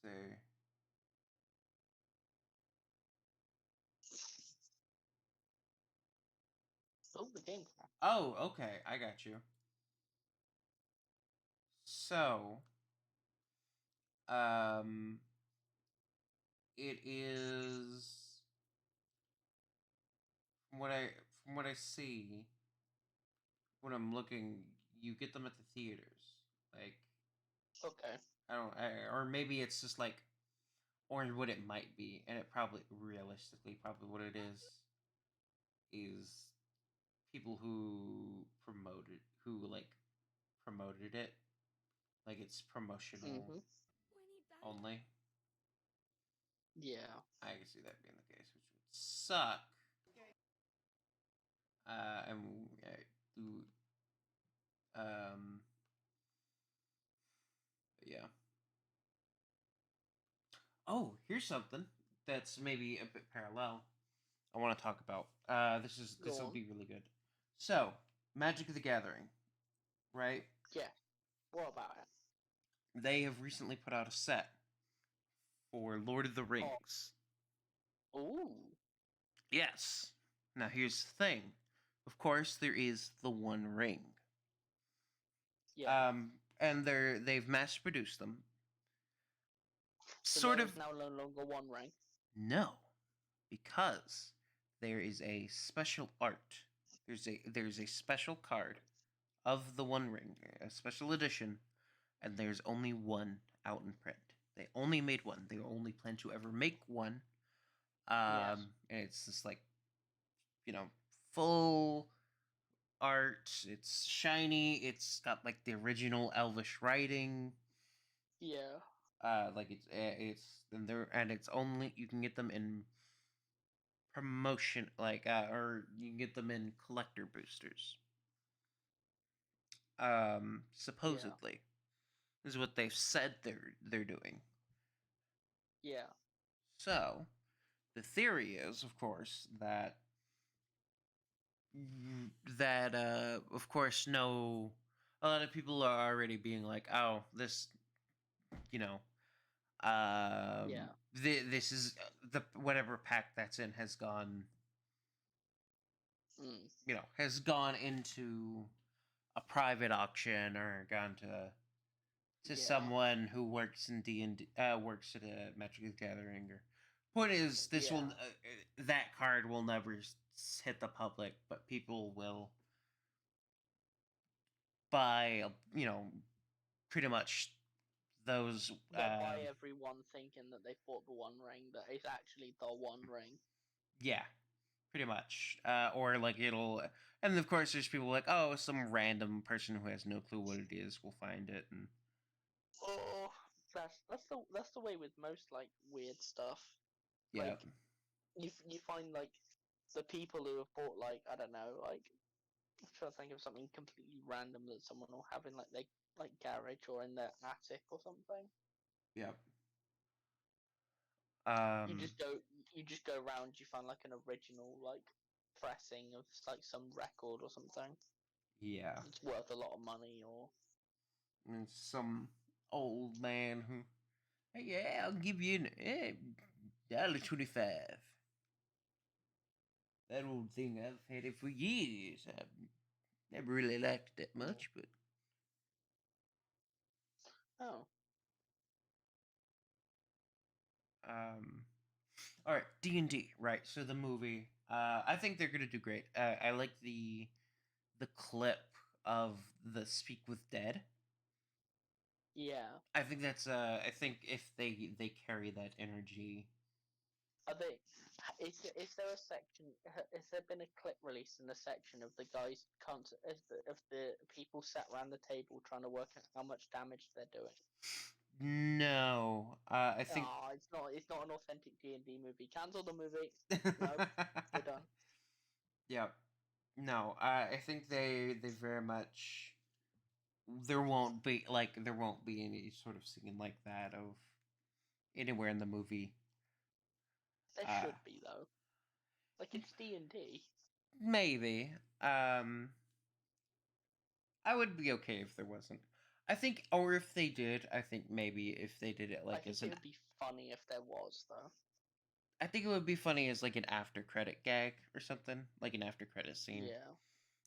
Let's see. Oh, the game crap. Oh, okay, I got you. So, um, it is from what I see when I'm looking. You get them at the theaters, like Okay. I don't, or maybe it's just like or what it might be, and it probably realistically probably what it is people who like promoted it, like it's promotional Mhm. only. Yeah. I can see that being the case, which would suck. And um, yeah. Oh, here's something that's maybe a bit parallel. I want to talk about. This Go will on. be really good. So, Magic the Gathering, right? Yeah. What about it? They have recently put out a set for Lord of the Oh. Rings. Ooh. Yes. Now here's the thing. Of course, there is the One Ring. Yeah. And they've mass produced them. So Sort there of is now no longer one ring. no, because there is a special art. There's a special card of the One Ring, a special edition, and there's only one out in print. They only made one. They only plan to ever make one. Yes. And it's just like full art. It's shiny. It's got like the original Elvish writing. Yeah. Like it's and it's only you can get them in promotion or you can get them in collector boosters. Yeah. Supposedly is what they've said they're doing. Yeah. So the theory is, of course, that of course no a lot of people are already being like, oh, this you know Yeah. this is the whatever pack that's in has gone Mm. has gone into a private auction or gone to Yeah. someone who works in D&D works at a Magic the Gathering. Or point is, Yeah. that card will never hit the public, but people will buy pretty much those They'll buy everyone thinking that they bought the one ring, but it's actually the one ring. yeah, pretty much. Or like it'll, and of course, there's people like, oh, some random person who has no clue what it is will find it, and Oh, that's the way with most like weird stuff. yeah, Like you find like the people who have bought like I don't know like I'm trying to think of something completely random that someone will have in like their like garage or in their attic or something. yeah, You um, just go you just go around. You find like an original like pressing of like some record or something. yeah, It's worth a lot of money or and some old man who, hey, yeah, I'll give you $1.25. That old thing I've had it for years. I've never really liked it that oh, much, but oh um, all right, D&D, right? So the movie, I think they're gonna do great. I like the clip of the Speak with Dead. yeah. I think that's I think if they carry that energy. Are they? Is there a section? Has there been a clip released in the section of the guys? Of the people sat around the table trying to work out how much damage they're doing? No, I think. Ah, it's not. It's not an authentic D&D movie. Cancel the movie. No, we're done. Yeah, no, I think they very much there won't be any sort of scene like that of anywhere in the movie. There Uh, should be though. Like it's D&D. maybe. I would be okay if there wasn't. I think, or if they did, I think maybe if they did it I like think it would be funny if there was though. I think it would be funny as like an after credit gag or something, like an after credit scene, Yeah.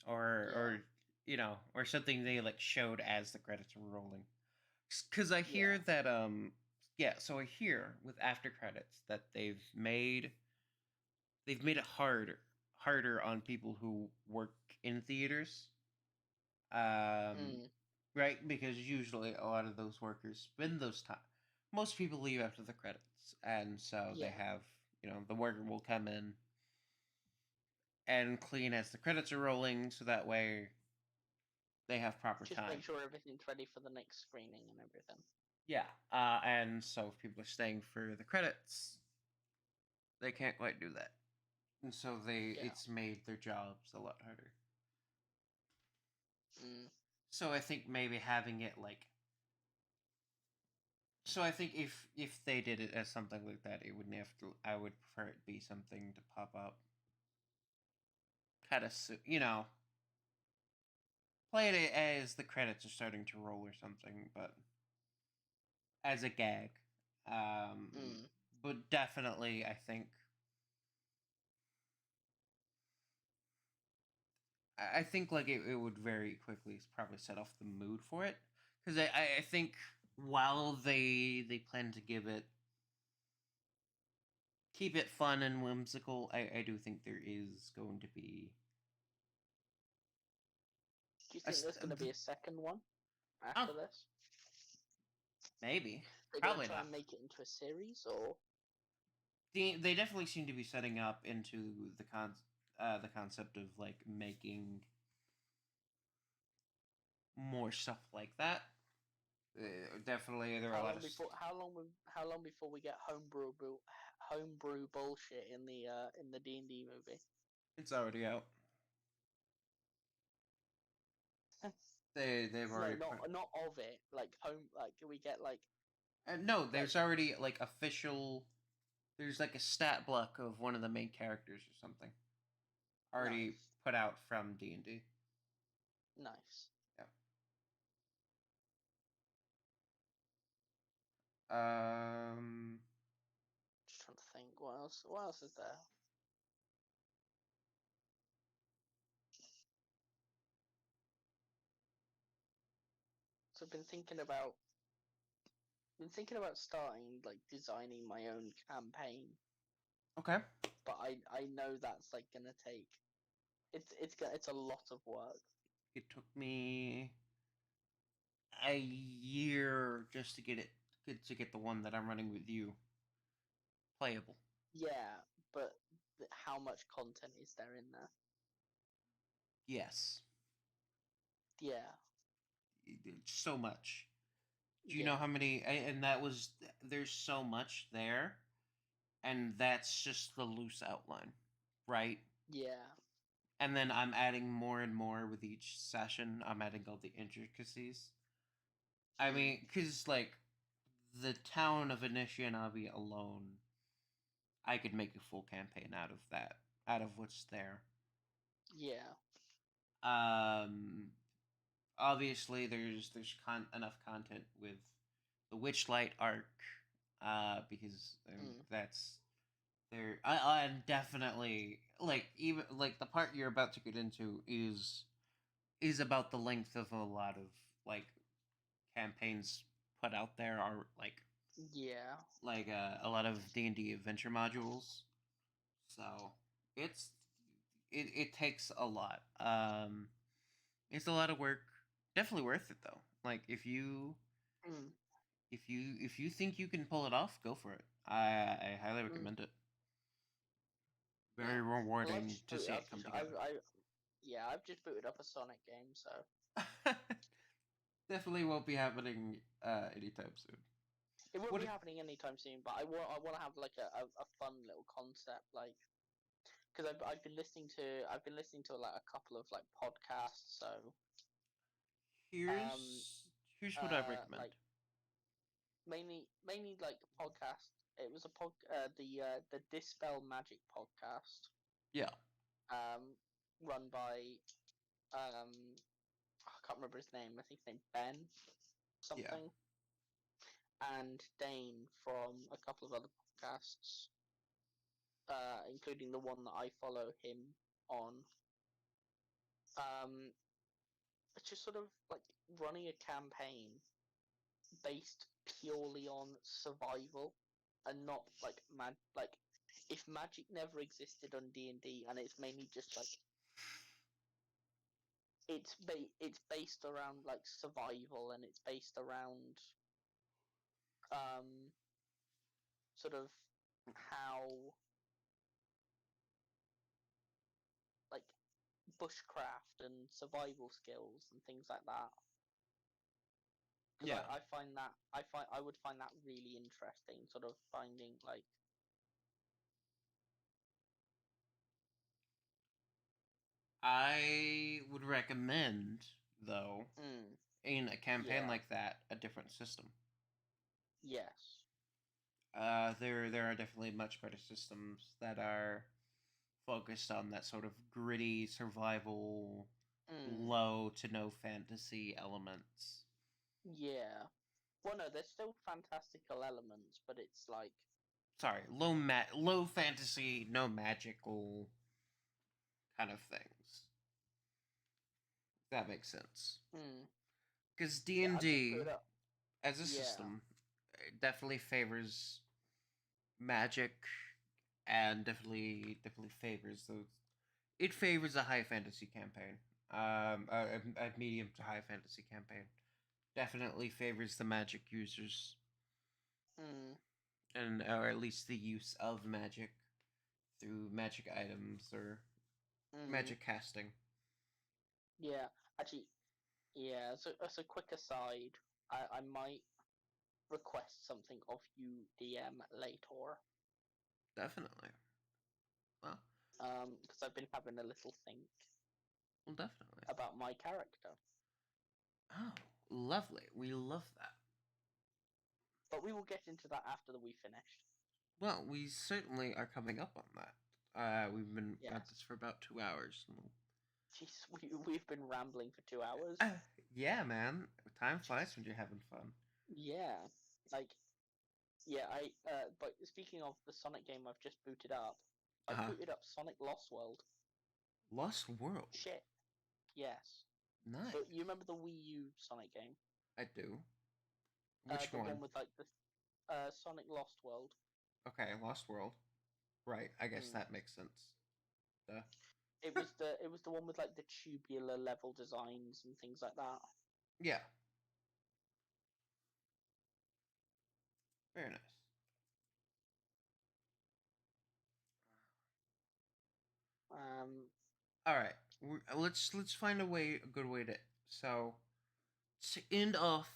or Yeah. or something they like showed as the credits were rolling. Because I hear Yeah. that yeah, so I hear with after credits that they've made it harder on people who work in theaters. Um, Mm, right, because usually a lot of those workers spend those time. Most people leave after the credits, and so they yeah. have the worker will come in and clean as the credits are rolling, so that way they have proper Just time. make sure everything's ready for the next screening and everything. Yeah, and so if people are staying for the credits, they can't quite do that, and so Yeah. it's made their jobs a lot harder. Mm. So I think maybe having it like so I think if they did it as something like that, it wouldn't have to. I would prefer it be something to pop up, kind of play it as the credits are starting to roll or something, but as a gag. Um, Mm. but definitely, I think like it would very quickly probably set off the mood for it because I think while they plan to keep it fun and whimsical, I do think there is going to be Do you a think there's going to be a second one oh, after this? maybe, They're going to probably try not. and make it into a series, or They definitely seem to be setting up into the concept of like making more stuff like that. Definitely, there are a how lot long of. before how long before we get homebrew bullshit in the D&D movie? It's already out. They've No, already not put. not of it. Like home, like we get No, like there's already like official. There's like a stat block of one of the main characters or something already nice, put out from D&D. nice. Yeah. Just trying to think, what else? What else is there? So I've been thinking about starting like designing my own campaign, Okay. but I know that's like gonna take it's a lot of work. It took me a year just to get the one that I'm running with you playable. Yeah, but how much content is there in there? Yes. Yeah, So much. Do you know yeah, how many? And that was there's so much there, and that's just the loose outline, right? yeah. And then I'm adding more and more with each session. I'm adding all the intricacies. I Mm, mean, because like the town of Anishinaabe alone, I could make a full campaign out of that, out of what's there. yeah. Um, Obviously there's enough content with the Witchlight arc, because Mm, that's there. I definitely like even like the part you're about to get into is about the length of a lot of like campaigns put out there are yeah. a lot of D&D adventure modules. So it's it takes a lot. It's a lot of work. Definitely worth it though. Like Mm, if you think you can pull it off, go for it. I highly mm, recommend it. yeah. Very Well, rewarding to see it come together. I've just booted up a Sonic game, so Definitely won't be happening anytime soon. it won't What? be happening anytime soon. But I want to have like a fun little concept, like because I've been listening to like a couple of like podcasts, so um Here's what I recommend. like mainly like podcast. It was a the Dispel Magic podcast, Yeah, um run by I can't remember his name. I think his name Ben yeah, something, and Dane from a couple of other podcasts, including the one that I follow him on. Um, it's just sort of like running a campaign, based purely on survival and not like if magic never existed on D&D and it's mainly just like it's based around like survival and it's based around um sort of how like bushcraft and survival skills and things like that. Because Yeah. I would find that really interesting, sort of finding like I would recommend, though, mm, in a campaign yeah, like that, a different system. yes, There are definitely much better systems that are focused on that sort of gritty survival, mm, low to no fantasy elements. yeah. Well, no, there's still fantastical elements, but it's like Sorry, low fantasy, no magical kind of things. That makes sense. mm, Because D yeah, and I just put D it up. as a Yeah, system definitely favors magic, and definitely favors those. It favors a high fantasy campaign. A medium to high fantasy campaign definitely favors the magic users, mm, and or at least the use of magic through magic items or mm, magic casting. yeah. Actually, yeah. So as a quick aside, I might request something of you, DM, later. Definitely. Well, Because I've been having a little think definitely. about my character. Oh, lovely. We love that. But we will get into that after we finished. Well, we certainly are coming up on that. We've been at Yes. this for about 2 hours. Jeez, we've been rambling for 2 hours. Uh, yeah, man. Time flies when you're having fun. Yeah. Like, yeah, but speaking of the Sonic game I've just booted up, I Uh-huh. booted up Sonic Lost World. Lost World. Shit. Yes. Nice. But you remember the Wii U Sonic game? I do. Which The one? one with like the Sonic Lost World. Okay, Lost World. Right. I guess Mm. that makes sense. Duh. It was the one with like the tubular level designs and things like that. Yeah. Very nice. Um, All right. Let's find a good way to end off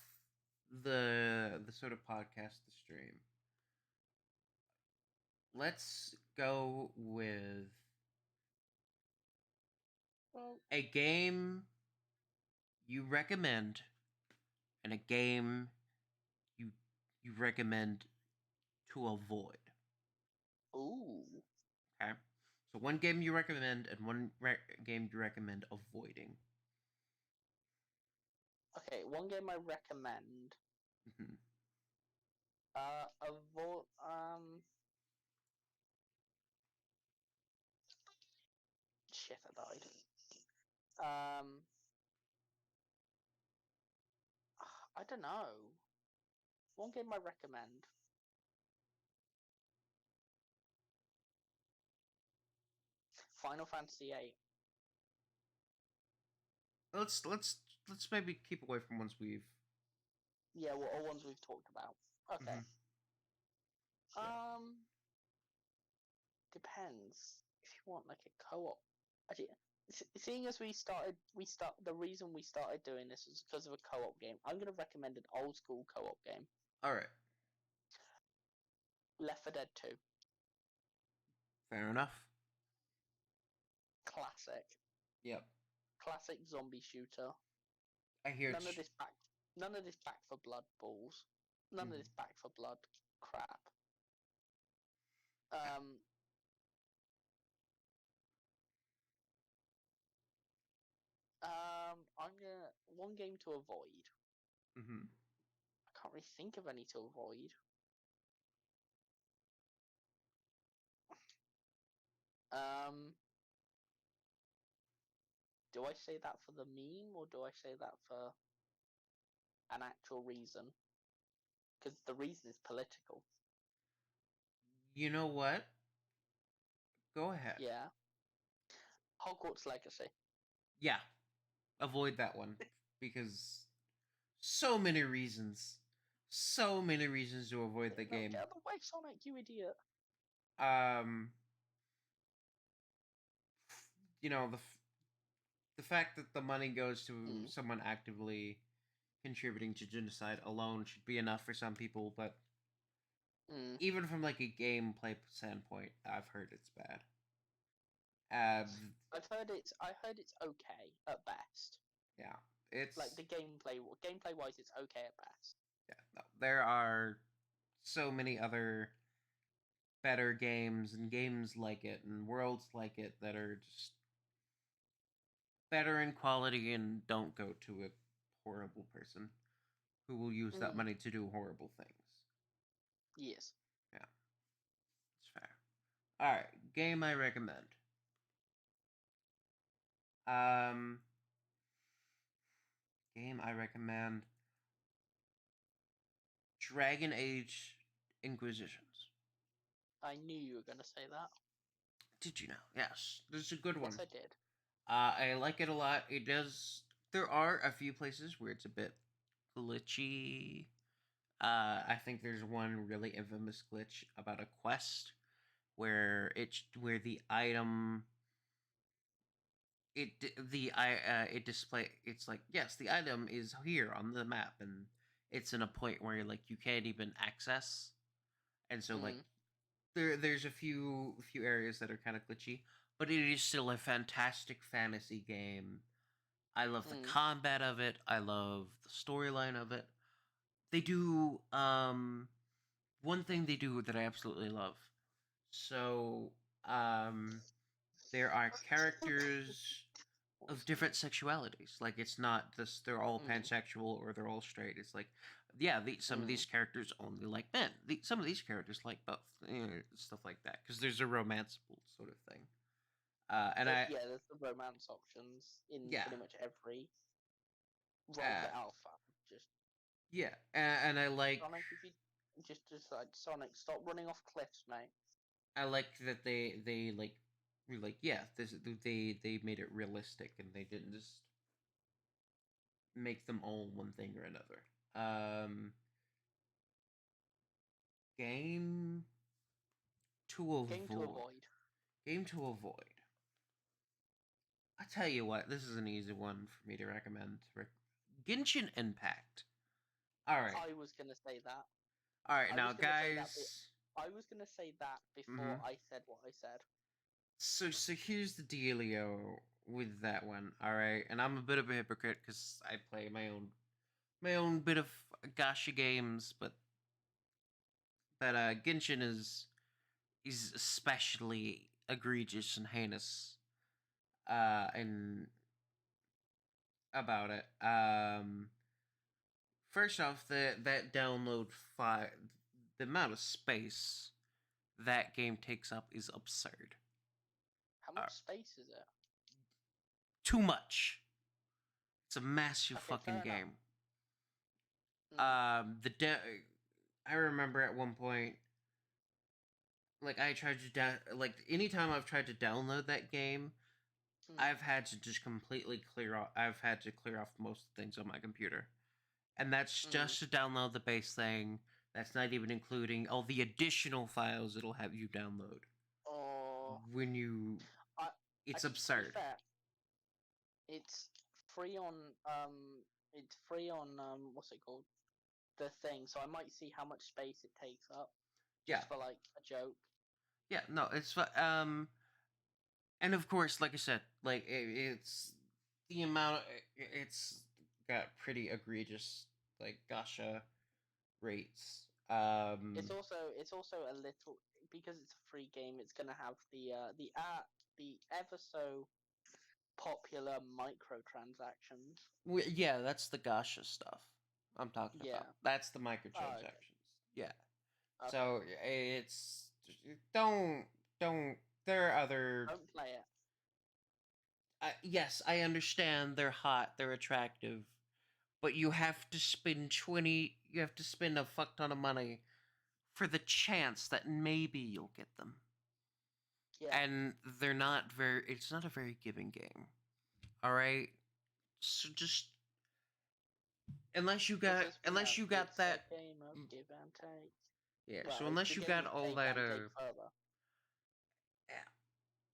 the sort of podcast, the stream. Let's go with well, a game you recommend and a game you you recommend to avoid. ooh. Okay, so one game you recommend and one game you recommend avoiding. Okay, one game I recommend. Mm-hmm. Avoid. Shit, I died. I don't know. One game I recommend. Final Fantasy VIII. Let's maybe keep away from ones we've. Yeah, well, all ones we've talked about. Okay. Mm-hmm. Yeah. Um, Depends if you want like a co-op. Actually, seeing as the reason we started doing this is because of a co-op game. I'm gonna recommend an old school co-op game. All right. Left 4 Dead 2. Fair enough. Classic. Yep. Classic zombie shooter. I hear. None of this back. None of this back for blood balls. None of Mhm. this back for blood crap. Um. I'm gonna one game to avoid. Mhm. I can't really think of any to avoid. Um. Do I say that for the meme or do I say that for an actual reason? because the reason is political. You know what? Go ahead. Yeah, Hogwarts Legacy. Yeah, avoid that one because so many reasons. So many reasons to avoid the No, game. get out of the way, Sonic, you idiot. Um, you know the fact that the money goes to Mm. someone actively contributing to genocide alone should be enough for some people, but Mm. even from like a gameplay standpoint, I've heard it's bad. Uh, I heard it's okay at best. yeah, Like it's the gameplay wise, it's okay at best. yeah. No, there are so many other better games and games like it and worlds like it that are just better in quality and don't go to a horrible person who will use that Mm. money to do horrible things. Yes. Yeah, it's fair. All right, game I recommend. Um, game I recommend. Dragon Age Inquisitions. I knew you were going to say that. Did you know? Yes, this is a good Yes, one. I did. I like it a lot. It does. There are a few places where it's a bit glitchy. I think there's one really infamous glitch about a quest where the item it display it's like yes the item is here on the map and it's in a point where like you can't even access, and so like Mm. there's a few areas that are kind of glitchy, but it is still a fantastic fantasy game. I love the Mm. combat of it. I love the storyline of it. They do one thing they do that I absolutely love. So um there are characters of different sexualities. Like it's not this they're all Mm. pansexual or they're all straight. It's like yeah, some of Mm. these characters only like men. Some of these characters like both, stuff like that. Because there's a romanceable sort of thing. And I Yeah, there's the romance options in yeah, pretty much every uh, rogue alpha. Just yeah, and I like Sonic, if you just like Sonic, stop running off cliffs, mate. that they like were like yeah this they made it realistic and they didn't just make them all one thing or another. Game to Game to avoid. avoid. Game to avoid. I tell you what, this is an easy one for me to recommend. Genshin Impact. All right, I was gonna say that. all right. I Now, was gonna say that. guys. I was gonna say that before Mm-hmm. I said what I said. So here's the dealio with that one. All right, and I'm a bit of a hypocrite because I play my own bit of gacha games, but Genshin is especially egregious and heinous. And about it. First off, that download file, the amount of space that game takes up is absurd. How Uh, much space is it? Too much. It's a massive Okay, fucking fair enough. game. Mm. I remember at one point, like I tried to like anytime I've tried to download that game, Mm. I've had to just completely clear off. I've had to clear off most things on my computer, and that's Mm. just to download the base thing. That's not even including all the additional files it'll have you download Or when you. I, It's to be absurd. fair, it's free on it's free on what's it called? The thing. So I might see how much space it takes up, Yeah, just for like a joke. yeah. No, and of course, like I said, like it's the amount. It's got pretty egregious like gacha rates. It's also a little because it's a free game. It's gonna have the ever so popular microtransactions. Yeah, that's the gacha stuff I'm talking Yeah. about. That's the Oh, okay. microtransactions. Yeah. Okay. So it's don't don't. There are other. Don't play it. Yes, I understand they're hot, they're attractive, but you have to spend you have to spend a fuck ton of money for the chance that maybe you'll get them. Yeah. And they're not very. It's not a very giving game. All right, so just Because we know unless you got it's a that. game of give and take. Yeah, Well, so it's a unless you game got of all take that and take further.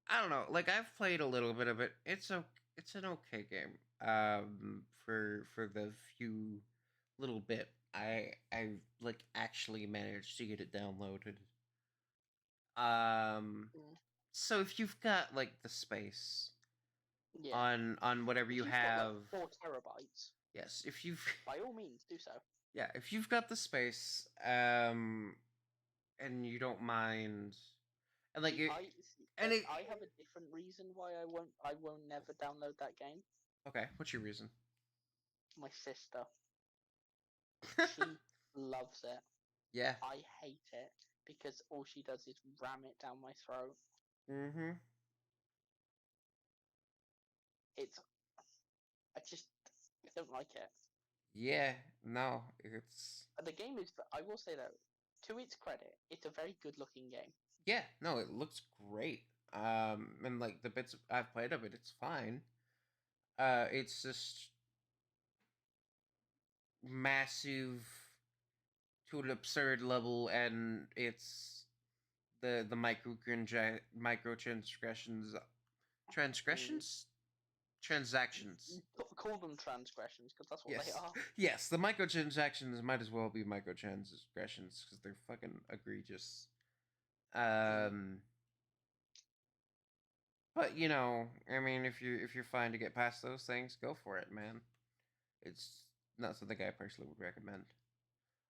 I don't know. Like I've played a little bit of it. It's an okay game. For the few little bit I like actually managed to get it downloaded. Um, Mm. so if you've got like the space Yeah. on whatever If you you've got like have, 4 terabytes, yes, if you've by all means do so. yeah, if you've got the space, and you don't mind, and like See, it, and it, I have a different reason why I won't never download that game. okay, what's your reason? My sister, she loves it. Yeah. I hate it because all she does is ram it down my throat. Mm-hmm. It's I just I don't like it. Yeah. No, it's The game is, I will say though, to its credit, it's a very good looking game. yeah. No, it looks great. And like the bits I've played of it, it's fine. It's just massive to an absurd level, and it's the microtransgressions Mm. transgressions transactions. Call them transgressions because that's what they Yes, are. yes. The microtransactions might as well be microtransgressions because they're fucking egregious. Mm. Um, but you know, I mean, if you're fine to get past those things, go for it, man. It's not something I personally would recommend.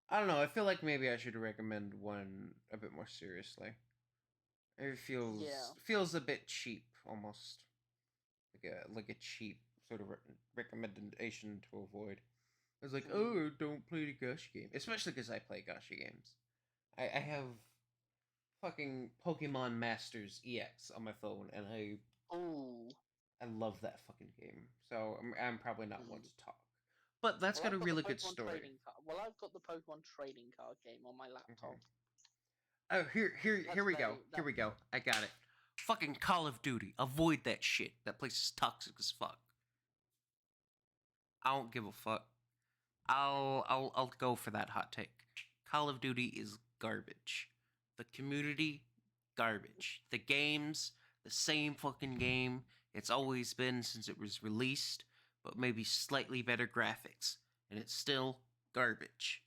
I don't know. I feel like maybe I should recommend one a bit more seriously. It Yeah. feels a bit cheap, almost like a cheap sort of recommendation to avoid. It's like, Mm. oh, don't play the Gacha game, especially because I play Gacha games. I have fucking Pokemon Masters EX on my phone, and Ooh. I love that fucking game. So I'm probably not one Mm. to talk, but that's Well, got a I've got the really good Pokemon story. trading card. Well, I've got the Pokemon trading card game on my Mm-hmm. laptop. Oh, here That's we go. very Here that. we go. I got it. Fucking Call of Duty. Avoid that shit. That place is toxic as fuck. I don't give a fuck. I'll go for that hot take. Call of Duty is garbage. The community, garbage. The games, the same fucking game. It's always been since it was released, but maybe slightly better graphics, and it's still garbage.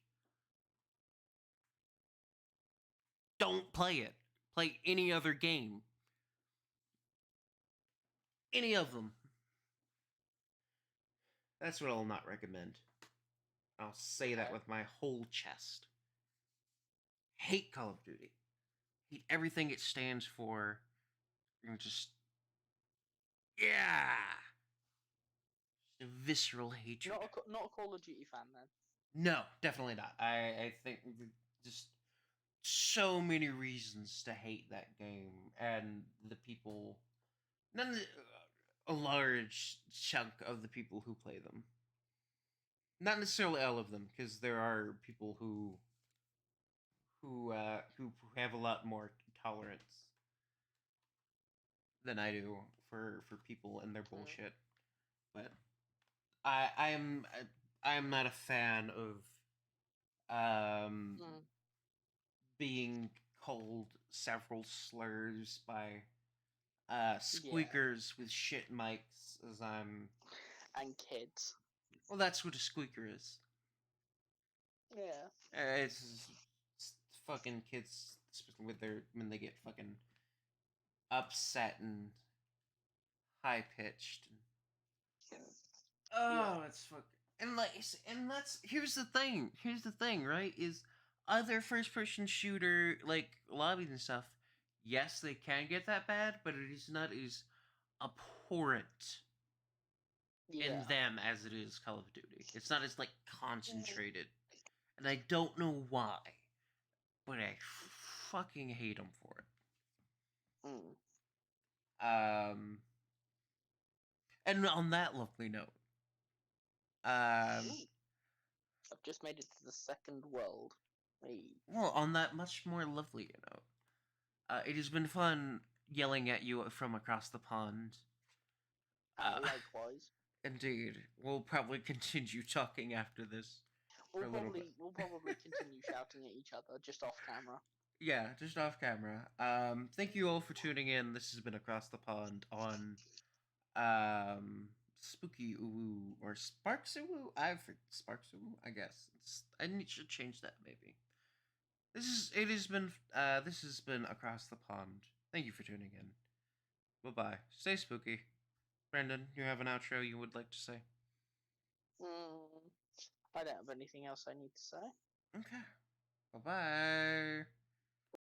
Don't play it. Play any other game. Any of them. That's what I'll not recommend. I'll say that Okay. with my whole chest. Hate Call of Duty. Hate everything it stands for. And just yeah, just a visceral hatred. Not a Call of Duty fan then. No, definitely not. I think just so many reasons to hate that game and the people. None a large chunk of the people who play them. Not necessarily all of them, because there are people who have a lot more tolerance than I do for people and their Mm. bullshit. But I am not a fan of um Mm. being called several slurs by Yeah. squeakers with shit mics as I'm And kids. well that's what a squeaker is. Yeah. It's fucking kids with their when they get fucking upset and high pitched. Yeah. Oh, it's fuck. And like, and that's here's the thing. Here's the thing, right? Is other first person shooter like lobbies and stuff. Yes, they can get that bad, but it is not as abhorrent in Yeah. them as it is Call of Duty. It's not as like concentrated, and I don't know why, but I fucking hate them for Mm. it. And on that lovely note, um, Ooh. I've just made it to the second world. Hey. Well, on that much more lovely note, it has been fun yelling at you from across the pond. Uh, Likewise. Indeed, we'll probably continue talking after this for We'll a little bit. probably continue shouting at each other just off camera. Yeah, just off camera. Thank you all for tuning in. This has been Across the Pond on Spooky Uwu or Sparks Uwu. Sparks Uwu. I guess should change that maybe. This has been Across the Pond. Thank you for tuning in. Bye bye. Stay spooky. Brendan, you have an outro you would like to say? I don't have anything else I need to say. Okay. Bye bye.